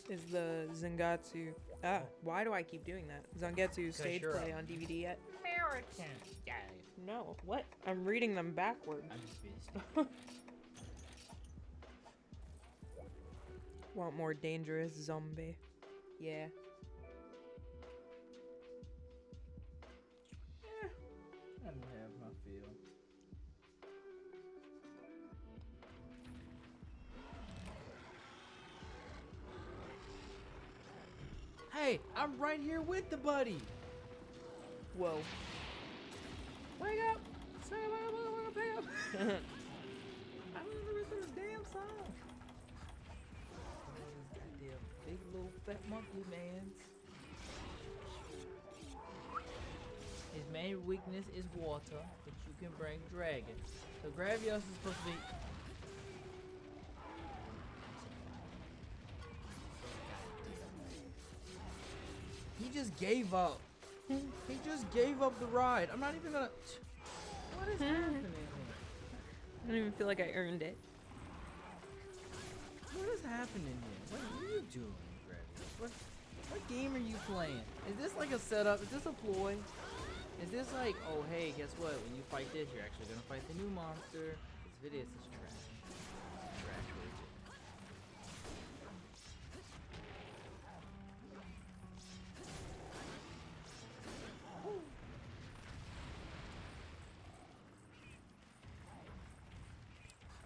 you. Is the Zangetsu... why do I keep doing that? Zangetsu stage you're play a- on DVD yet? American. Yeah. No. What? I'm reading them backwards. I'm just being stupid. Want more dangerous zombie? Yeah. I don't have my feel. Hey, I'm right here with the buddy. Whoa. Wake up! Say wake up! I don't know the rest of this damn song. This goddamn big little fat monkey man's. His main weakness is water, but you can bring dragon. So Gravios is supposed to be. He just gave up. He just gave up the ride. I'm not even gonna. What is happening here? I don't even feel like I earned it. What is happening here? What are you doing, Gravios? What game are you playing? Is this like a setup? Is this a ploy? Is this like, oh hey, guess what? When you fight this, you're actually gonna fight the new monster. This video is such trash. Trash rage.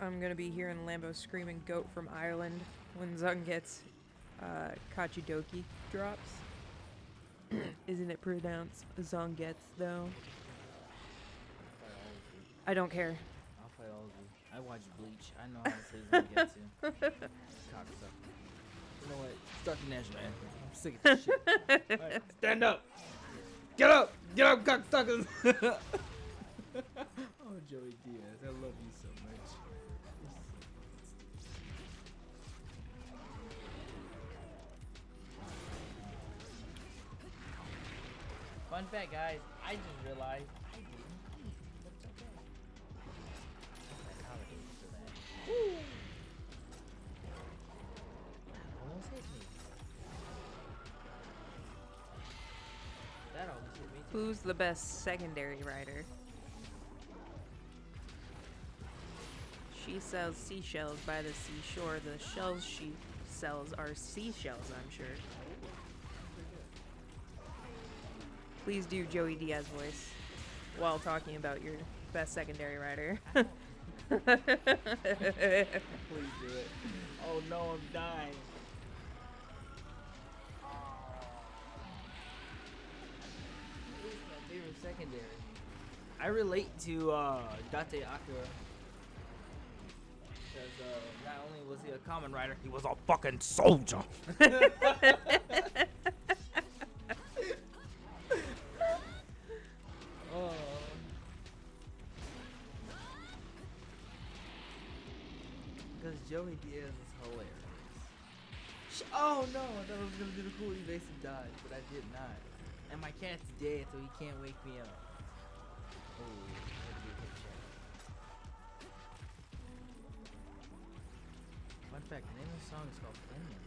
I'm gonna be hearing Lambo screaming goat from Ireland when Zanget's Kachidoki drops. Isn't it pronounced Zanget's though? I don't care. I'll fight all of you. I watch Bleach. I know how to say Zangetsu. Cocksucker. You know what? Start the national anthem. I'm sick of this shit. Right, stand up! Get up! Get up, cocksuckers! Oh, Joey Diaz, I love you so much. Fun fact, guys, I just realized I didn't eat, but it's okay. That's holidays for that. Woo! That almost hit me. That almost hit me too. Who's the best secondary rider? She sells seashells by the seashore. The shells she sells are seashells, I'm sure. Please do Joey Diaz voice while talking about your best secondary rider. Please do it. Oh no, I'm dying. Who's my favorite secondary? I relate to Date Akira. Because not only was he a Kamen Rider, he was a fucking soldier. Because Joey Diaz is hilarious. Oh no, I thought I was gonna do the cool evasive dodge, but I did not. And my cat's dead, so he can't wake me up. Oh, that'd be a good shot. Fun fact, the name of the song is called Fandom.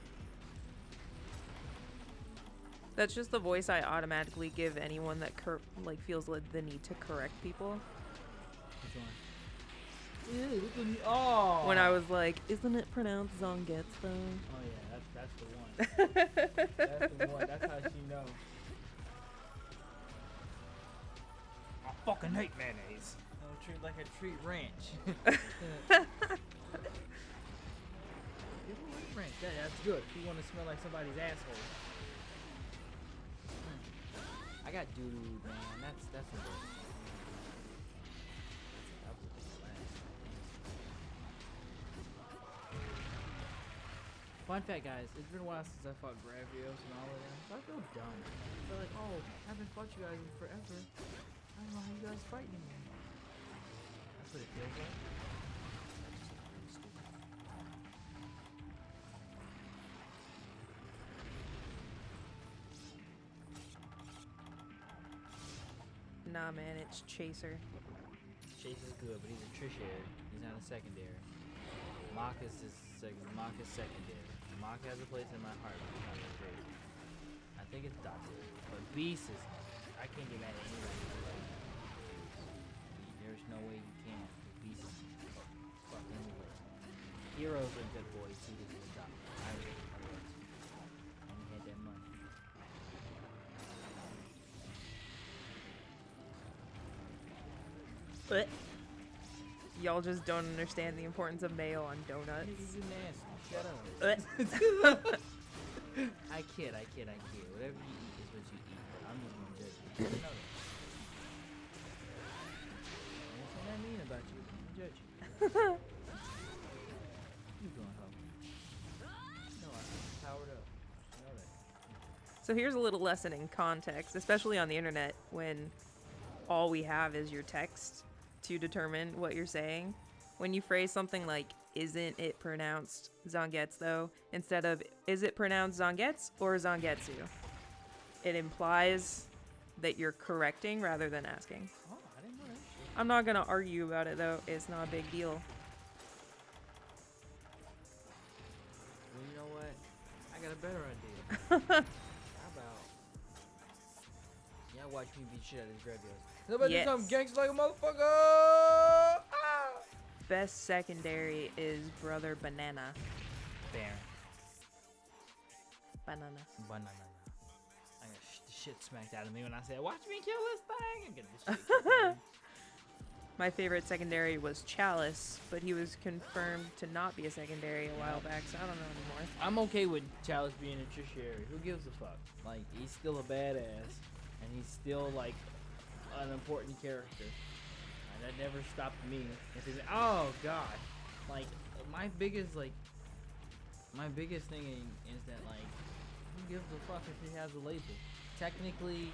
That's just the voice I automatically give anyone that feels the need to correct people. Which one? Ew, look at me. Oh! When I was like, isn't it pronounced Zangetsu though? Oh yeah, that's the one. That's the one. That's how she knows. I fucking hate mayonnaise. Don't treat like a treat ranch. People like ranch. That's good. If you want to smell like somebody's asshole. I got doo-doo, man. That's a good. Fun fact, guys, it's been a while since I fought Gravios and all of them, so I feel dumb. I feel like, oh, I haven't fought you guys in forever. I don't know how you guys fight anymore. That's what it feels like. Nah, man, it's Chaser. Chase is good, but he's a tertiary. He's not a secondary. Marcus is secondary. Mark has a place in my heart, but he's not my favorite. I think it's Doctor. But Beast is... I can't get mad at anybody. There's no way you can. Beast is fucking anyway. Heroes are good boys too, this is a Doctor. I really love it. And he had that money. But y'all just don't understand the importance of mayo on donuts. Niggas are nasty. Shut up. I kid. Whatever you eat is what you eat. But I'm just gonna judge you. You know that. Anything I mean about you, I'm gonna judge you. You gonna help me? No, I'm powered up. You know that. So here's a little lesson in context, especially on the internet when all we have is your text to determine what you're saying. When you phrase something like, isn't it pronounced Zangetsu, instead of, is it pronounced Zangetsu or Zangetsu? It implies that you're correcting rather than asking. Oh, I didn't know that shit. I'm not gonna argue about it though, it's not a big deal. Well, you know what? I got a better idea. How about y'all watch me beat shit out of these Gravios? Nobody Yes. do something gangster like a motherfucker! Ah! Best secondary is Brother Banana. Baron. Banana. Banana. I got the shit smacked out of me when I said, watch me kill this thing! And get this shit kicked out of me. My favorite secondary was Chalice, but he was confirmed to not be a secondary a while back, so I don't know anymore. I'm okay with Chalice being a tertiary. Who gives a fuck? Like, he's still a badass, and he's still, like, an important character. And that never stopped me. If it's, oh, God. Like, my biggest thing is that, like, who gives a fuck if he has a label? Technically,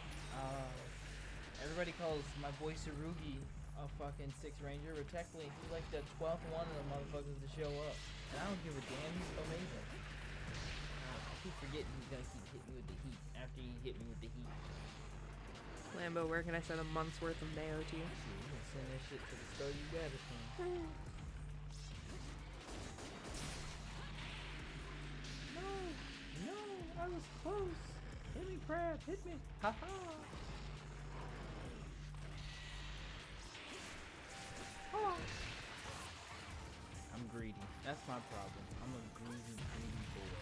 everybody calls my boy Tsurugi a fucking Six Ranger, but technically he's like the 12th one of the motherfuckers to show up. And I don't give a damn, he's amazing. I keep forgetting he's gonna keep hitting me with the heat after he hit me with the heat. Lambo, where can I send a month's worth of mayo to you? See, you gonna send that shit to the store you got it from. No, I was close. Hit me, crab, hit me. Ha ha. Oh. I'm greedy. That's my problem. I'm a greedy boy.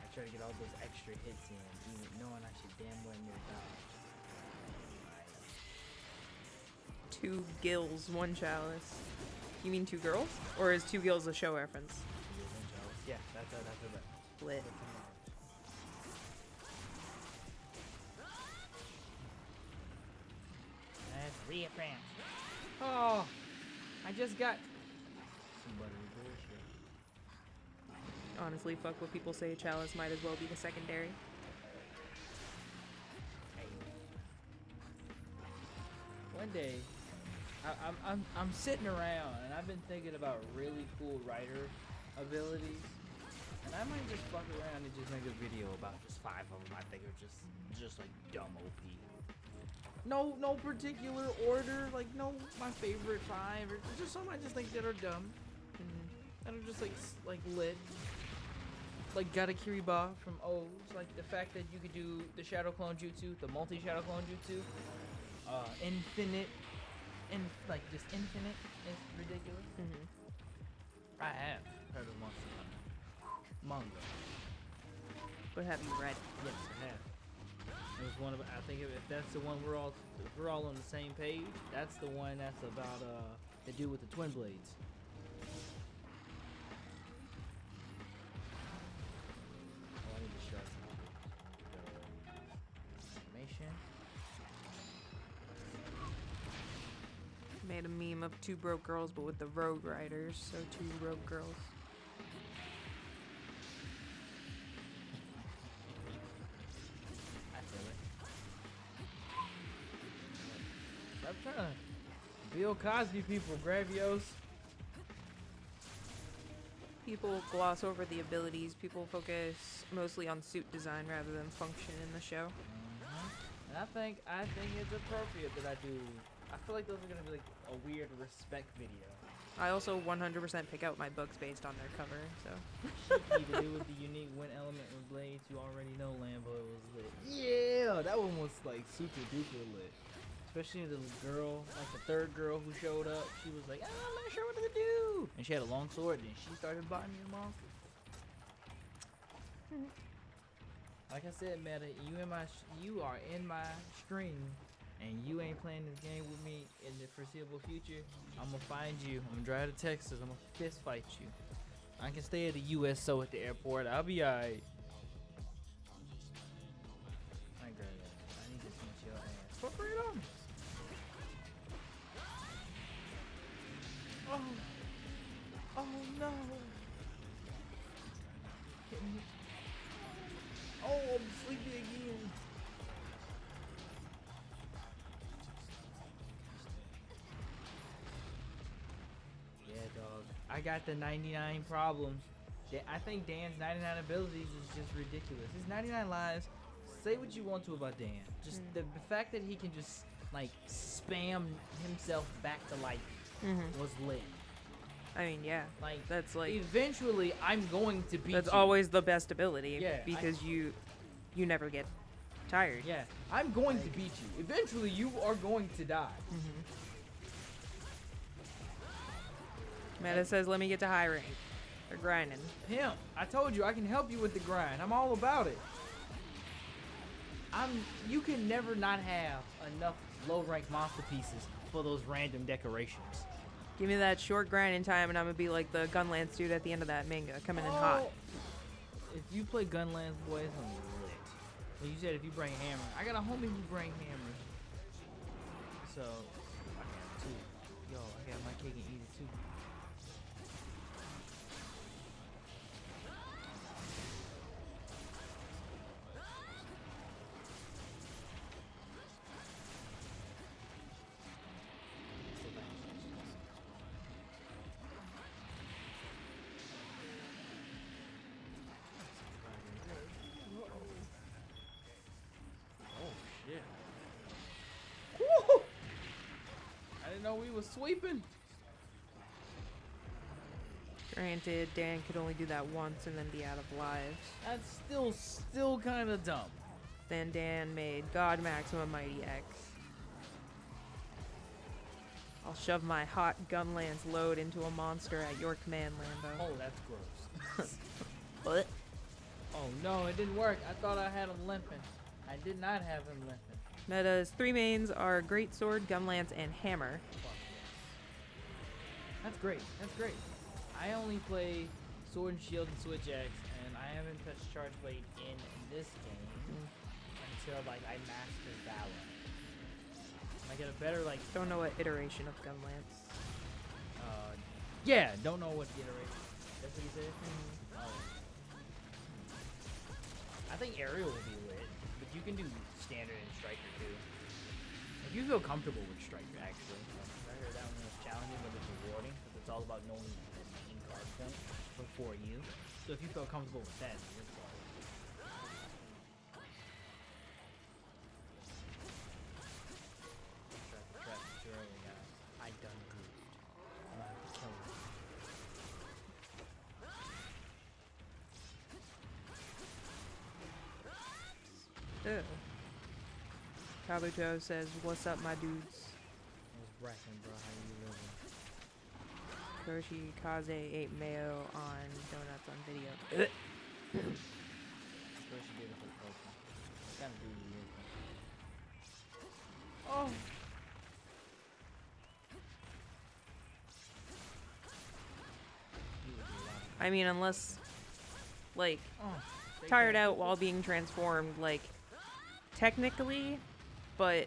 I try to get all those extra hits in, even knowing I should damn well near dodge. 2 gills, 1 chalice. You mean 2 girls? Or is 2 gills a show reference? Yeah, that's a reference. Lit. That's reaffirmed. Oh, I just got some buttery bullshit. Honestly, fuck what people say, Chalice might as well be the secondary. Hey. One day, I'm sitting around and I've been thinking about really cool writer abilities, and I might just fuck around and just make a video about just 5 of them. I think are just like dumb OP. No particular order, like no my favorite 5 or just some I just think that are dumb and are just like lit. Like Gatakiriba from O's, like the fact that you could do the Shadow Clone Jutsu, the multi-Shadow Clone Jutsu, infinite, and like just infinite is ridiculous. I have heard of Monster Hunter manga. But have you read? Yes, I have. It was one of, I think if that's the one we're all on the same page, that's the one that's about the dude with the twin blades. Oh, I need to share some information. Made a meme of 2 broke girls, but with the Rogue Riders, so 2 rogue girls. Huh. Bill Cosby people, Gravios. People gloss over the abilities. People focus mostly on suit design rather than function in the show. And I think it's appropriate that I do. I feel like those are gonna be like a weird respect video. I also 100% pick out my books based on their cover, so. Cheeky to do with the unique wind element with blades. You already know Lambo was lit. Yeah, that one was like super duper lit. Especially the girl, like the third girl who showed up. She was like, I'm not sure what to do. And she had a long sword, and she started biting the monster. Like I said, Meta, you are in my stream, and you ain't playing this game with me in the foreseeable future. I'm gonna find you. I'm gonna drive to Texas. I'm gonna fist fight you. I can stay at the USO at the airport. I'll be alright. I grab that. I need to smash your ass. Fuck right on. Oh. Oh no. Hit me. Oh, I'm sleepy again. Yeah, dog. I got the 99 problems. I think Dan's 99 abilities is just ridiculous. His 99 lives, say what you want to about Dan. Just the fact that he can just, like, spam himself back to life was lit. I mean, yeah. Like, that's like. Eventually, I'm going to beat That's you. always the best ability. Yeah, Because you never get tired. Yeah, I'm going to beat you. Eventually, you are going to die. Meta says, let me get to high rank. They're grinding. Pimp, I told you I can help you with the grind. I'm all about it. You can never not have enough low rank monster pieces for those random decorations. Give me that short grinding time and I'm gonna be like the Gunlance dude at the end of that manga, coming in hot. If you play Gunlance, boys, I'm lit. Like you said, if you bring hammer, I got a homie who bring hammers. So, I got two. Yo, I got my cake and eat it too. I didn't know we was sweeping. Granted, Dan could only do that once and then be out of lives. That's still kind of dumb. Then Dan made God Maximum Mighty X. I'll shove my hot Gunlance load into a monster at your command, Lambo. Oh, that's gross. What? Oh no, it didn't work. I thought I had him limping. I did not have him limping. Meta's three mains are Great Sword, Gunlance, and Hammer. That's great. That's great. I only play Sword and Shield and Switch X, and I haven't touched Charge Blade in this game until like I master Valor. I get a better like. Don't know what iteration of Gunlance. Yeah, don't know what the iteration. That's what you said. Oh. I think Aerial will be lit, but you can do Standard and Striker too. If you feel comfortable with Striker, actually. I heard that one was challenging, but it's rewarding because it's all about knowing the main card point before you. So if you feel comfortable with that, then you're fine. Traffic early, guys. I done goofed. I'm gonna have to kill him. Ew. Kabuto says, "What's up, my dudes?" I was wrecking, bro. How you living? Koshi Kaze ate mayo on donuts on video. First you did it for the culture. What kind of dude you is? Oh! I mean, unless, like, Oh, tired out while being transformed, like, technically, but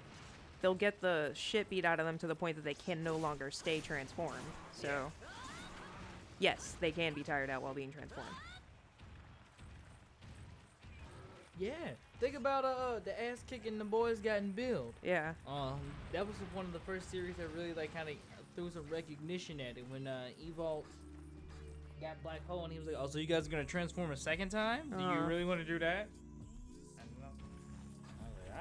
they'll get the shit beat out of them to the point that they can no longer stay transformed. So, yes, they can be tired out while being transformed. Yeah. Think about the ass kicking the boys got in Build. Yeah. That was one of the first series that really like kind of threw some recognition at it when Evolve got Black Hole and he was like, "Oh, so you guys are gonna transform a second time? Do you really want to do that?" I don't know. I was like,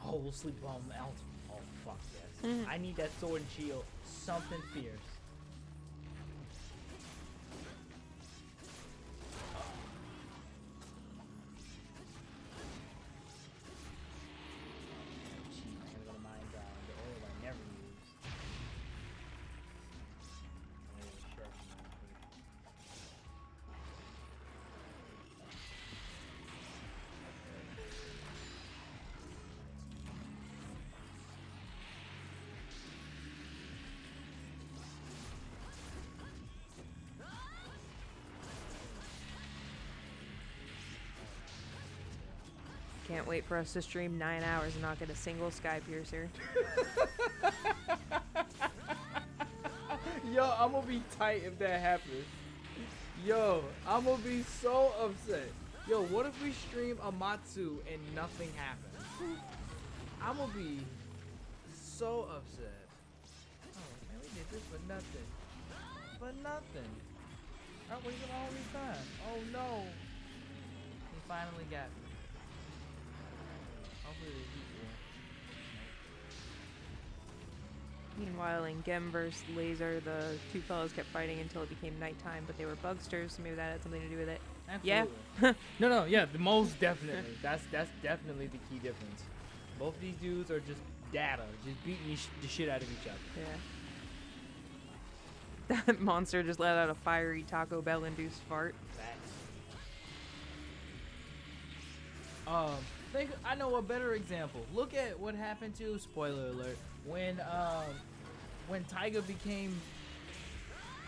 alright. Oh, we'll sleep on the altar. Oh, fuck yes. I need that sword and shield. Something fierce. Can't wait for us to stream 9 hours and not get a single sky piercer. Yo, I'm gonna be tight if that happens. Yo, I'm gonna be so upset. Yo, what if we stream Amatsu and nothing happens? I'm gonna be so upset. Oh man, we did this for nothing. For nothing. I wasted all this time. Oh no. He finally got me. Hopefully the heat will. Meanwhile, in Gem vs. Laser, the two fellows kept fighting until it became nighttime, but they were bugsters, so maybe that had something to do with it. Absolutely. Yeah. No, yeah, the most definitely. That's definitely the key difference. Both of these dudes are just data, just beating the shit out of each other. Yeah. That monster just let out a fiery Taco Bell-induced fart. Facts. I know a better example. Look at what happened to, spoiler alert, when Taiga became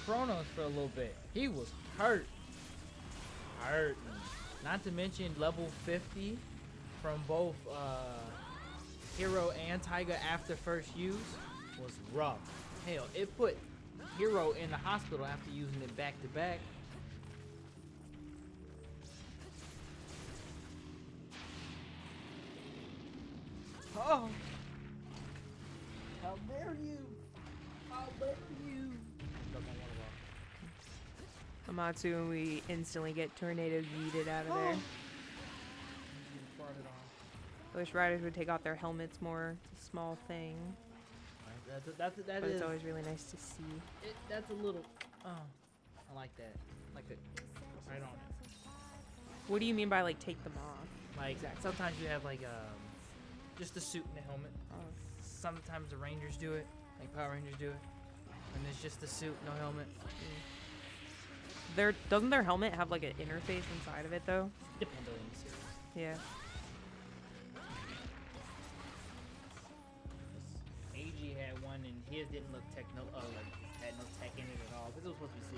Chronos for a little bit. He was hurt. Not to mention level 50 from both Hero and Taiga after first use was rough. Hell, it put Hero in the hospital after using it back to back. Oh! How dare you! How dare you! Amatsu, and we instantly get tornado yeeted out of there. I wish riders would take off their helmets more. It's a small thing. But it's always really nice to see. That's a little... I like that. Like that. Right on it. What do you mean by, like, take them off? Like, sometimes you have, like, just the suit and the helmet. Oh. Sometimes the Rangers do it. Like, Power Rangers do it. And there's just the suit, no helmet. Doesn't their helmet have, like, an interface inside of it, though? Depends on the series. Yeah. AG had one, and his didn't look had no tech in it at all. Because it was supposed to be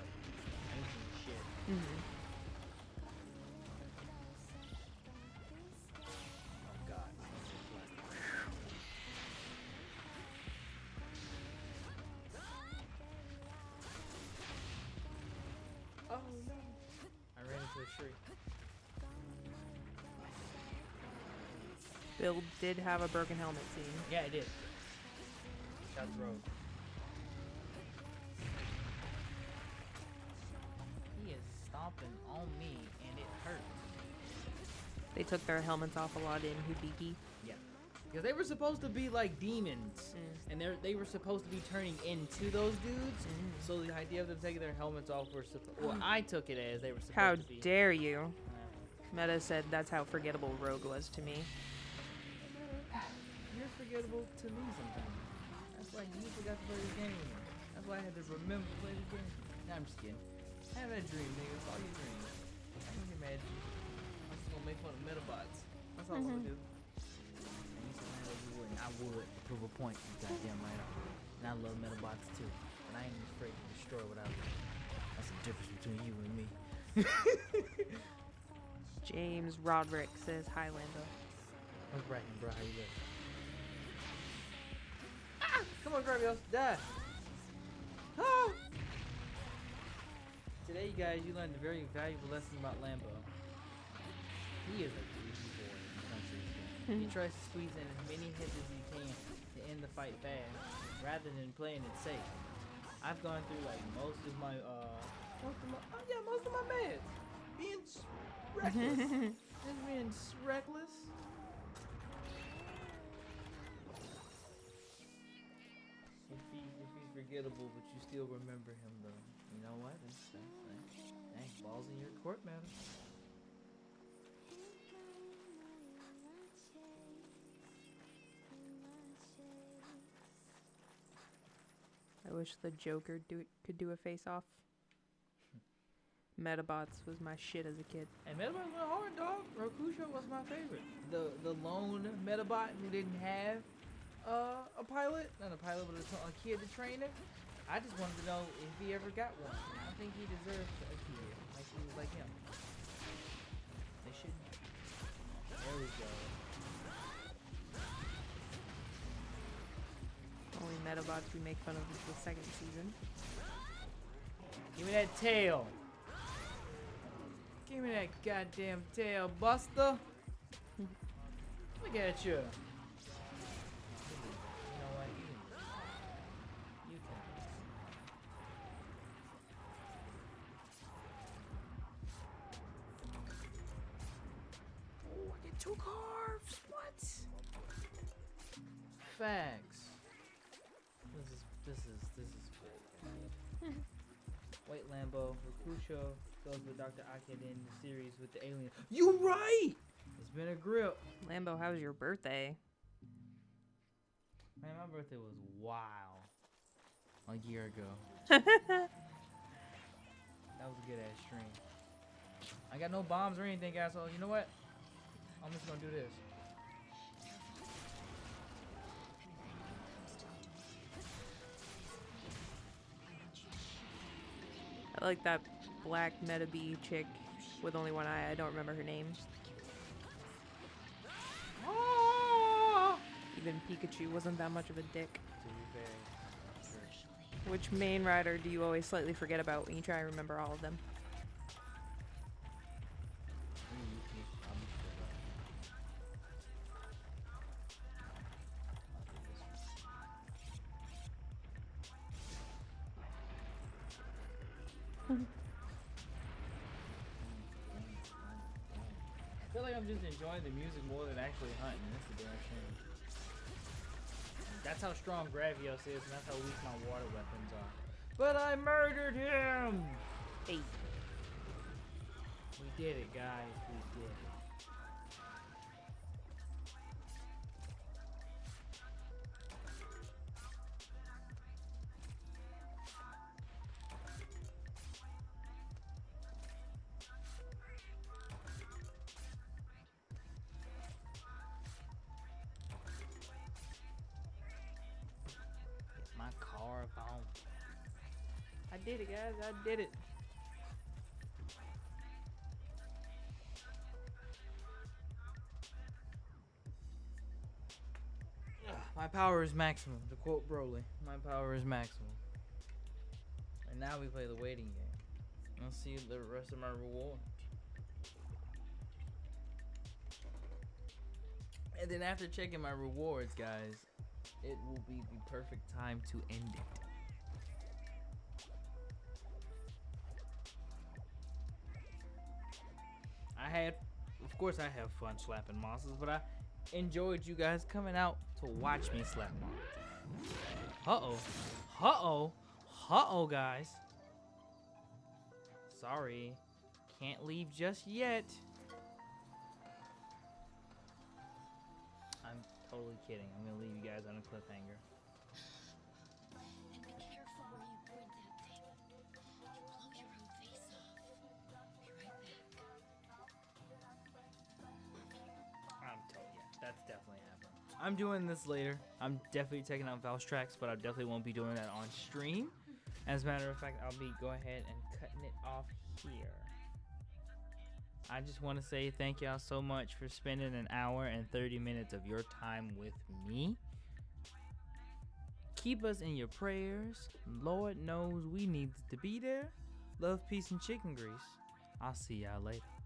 ancient shit. Mm-hmm. Oh god. Oh no. I ran into a tree. Build did have a broken helmet scene. Yeah, it did. Shouts road. He is stomping on me, and it hurts. They took their helmets off a lot in Hibiki. Yeah. Because they were supposed to be like demons. And they were supposed to be turning into those dudes. So the idea of them taking their helmets off was well, I took it as they were supposed to be. How dare you? Meta said that's how forgettable Rogue was to me. You're forgettable to me sometimes. That's why you forgot to play the game. That's why I had to remember to play the game. Nah, I'm just kidding. Have that dream, nigga. It's all your dreams. I'm gonna get mad at you. I'm just gonna make fun of Metabots. That's all I'm gonna do. And you said, man, you wouldn't. I would to prove a point. You goddamn right. And I love Metabots too. But I ain't afraid to destroy what I love. That's the difference between you and me. James Roderick says, hi, Lando. What's bragging, bro? How you doing? Ah! Come on, Gravios. Die. Ah! guys, you learned a very valuable lesson about Lambo. He is a greedy boy in the country. He tries to squeeze in as many hits as he can to end the fight fast, rather than playing it safe. I've gone through like most of my meds being reckless. Just being reckless. If he's forgettable, but you still remember him though. You know what? Thanks, balls in your court, man. I wish the Joker could do a face-off. Metabots was my shit as a kid. And Metabots went hard, dog. Rokusho was my favorite. The lone Metabot who didn't have a pilot, not a pilot, but a kid to train him. I just wanted to know if he ever got one. I think he deserved a kid, like he was like him. They shouldn't. There we go. Only Metabots we make fun of is the second season. Give me that tail. Give me that goddamn tail, Buster. Look at you. You know what? You can. Oh, I get 2 carves. What? Facts. This is great. Wait, Lambo. Rokusho goes with Dr. Kaidan in the series with the alien. You right! It's been a grip. Lambo, how was your birthday? Man, my birthday was wild. A year ago. That's That was a good ass stream. I got no bombs or anything, guys, so you know what? I'm just gonna do this. I like that black meta bee chick with only one eye. I don't remember her name. Even Pikachu wasn't that much of a dick. To be fair, sure. Which main rider do you always slightly forget about when you try and remember all of them? I feel like I'm just enjoying the music more than actually hunting. That's the damn shame. That's how strong Gravios is, and that's how weak my water weapons are. But I murdered him! Hey. We did it, guys. We did it. My car phone. I did it, guys. I did it. My power is maximum. To quote Broly, my power is maximum. And now we play the waiting game. Let's see the rest of my rewards. And then after checking my rewards, guys, it will be the perfect time to end it. Of course I have fun slapping monsters, but I enjoyed you guys coming out to watch me slap monsters. Uh-oh, guys. Sorry, can't leave just yet. I'm totally kidding. I'm gonna leave you guys on a cliffhanger. And be careful where you point that thing. You blow your own face off. Be right back. That's definitely happening. I'm doing this later. I'm definitely taking out Val's tracks, but I definitely won't be doing that on stream. As a matter of fact, I'll be go ahead and cutting it off here. I just want to say thank y'all so much for spending an hour and 30 minutes of your time with me. Keep us in your prayers. Lord knows we need to be there. Love, peace, and chicken grease. I'll see y'all later.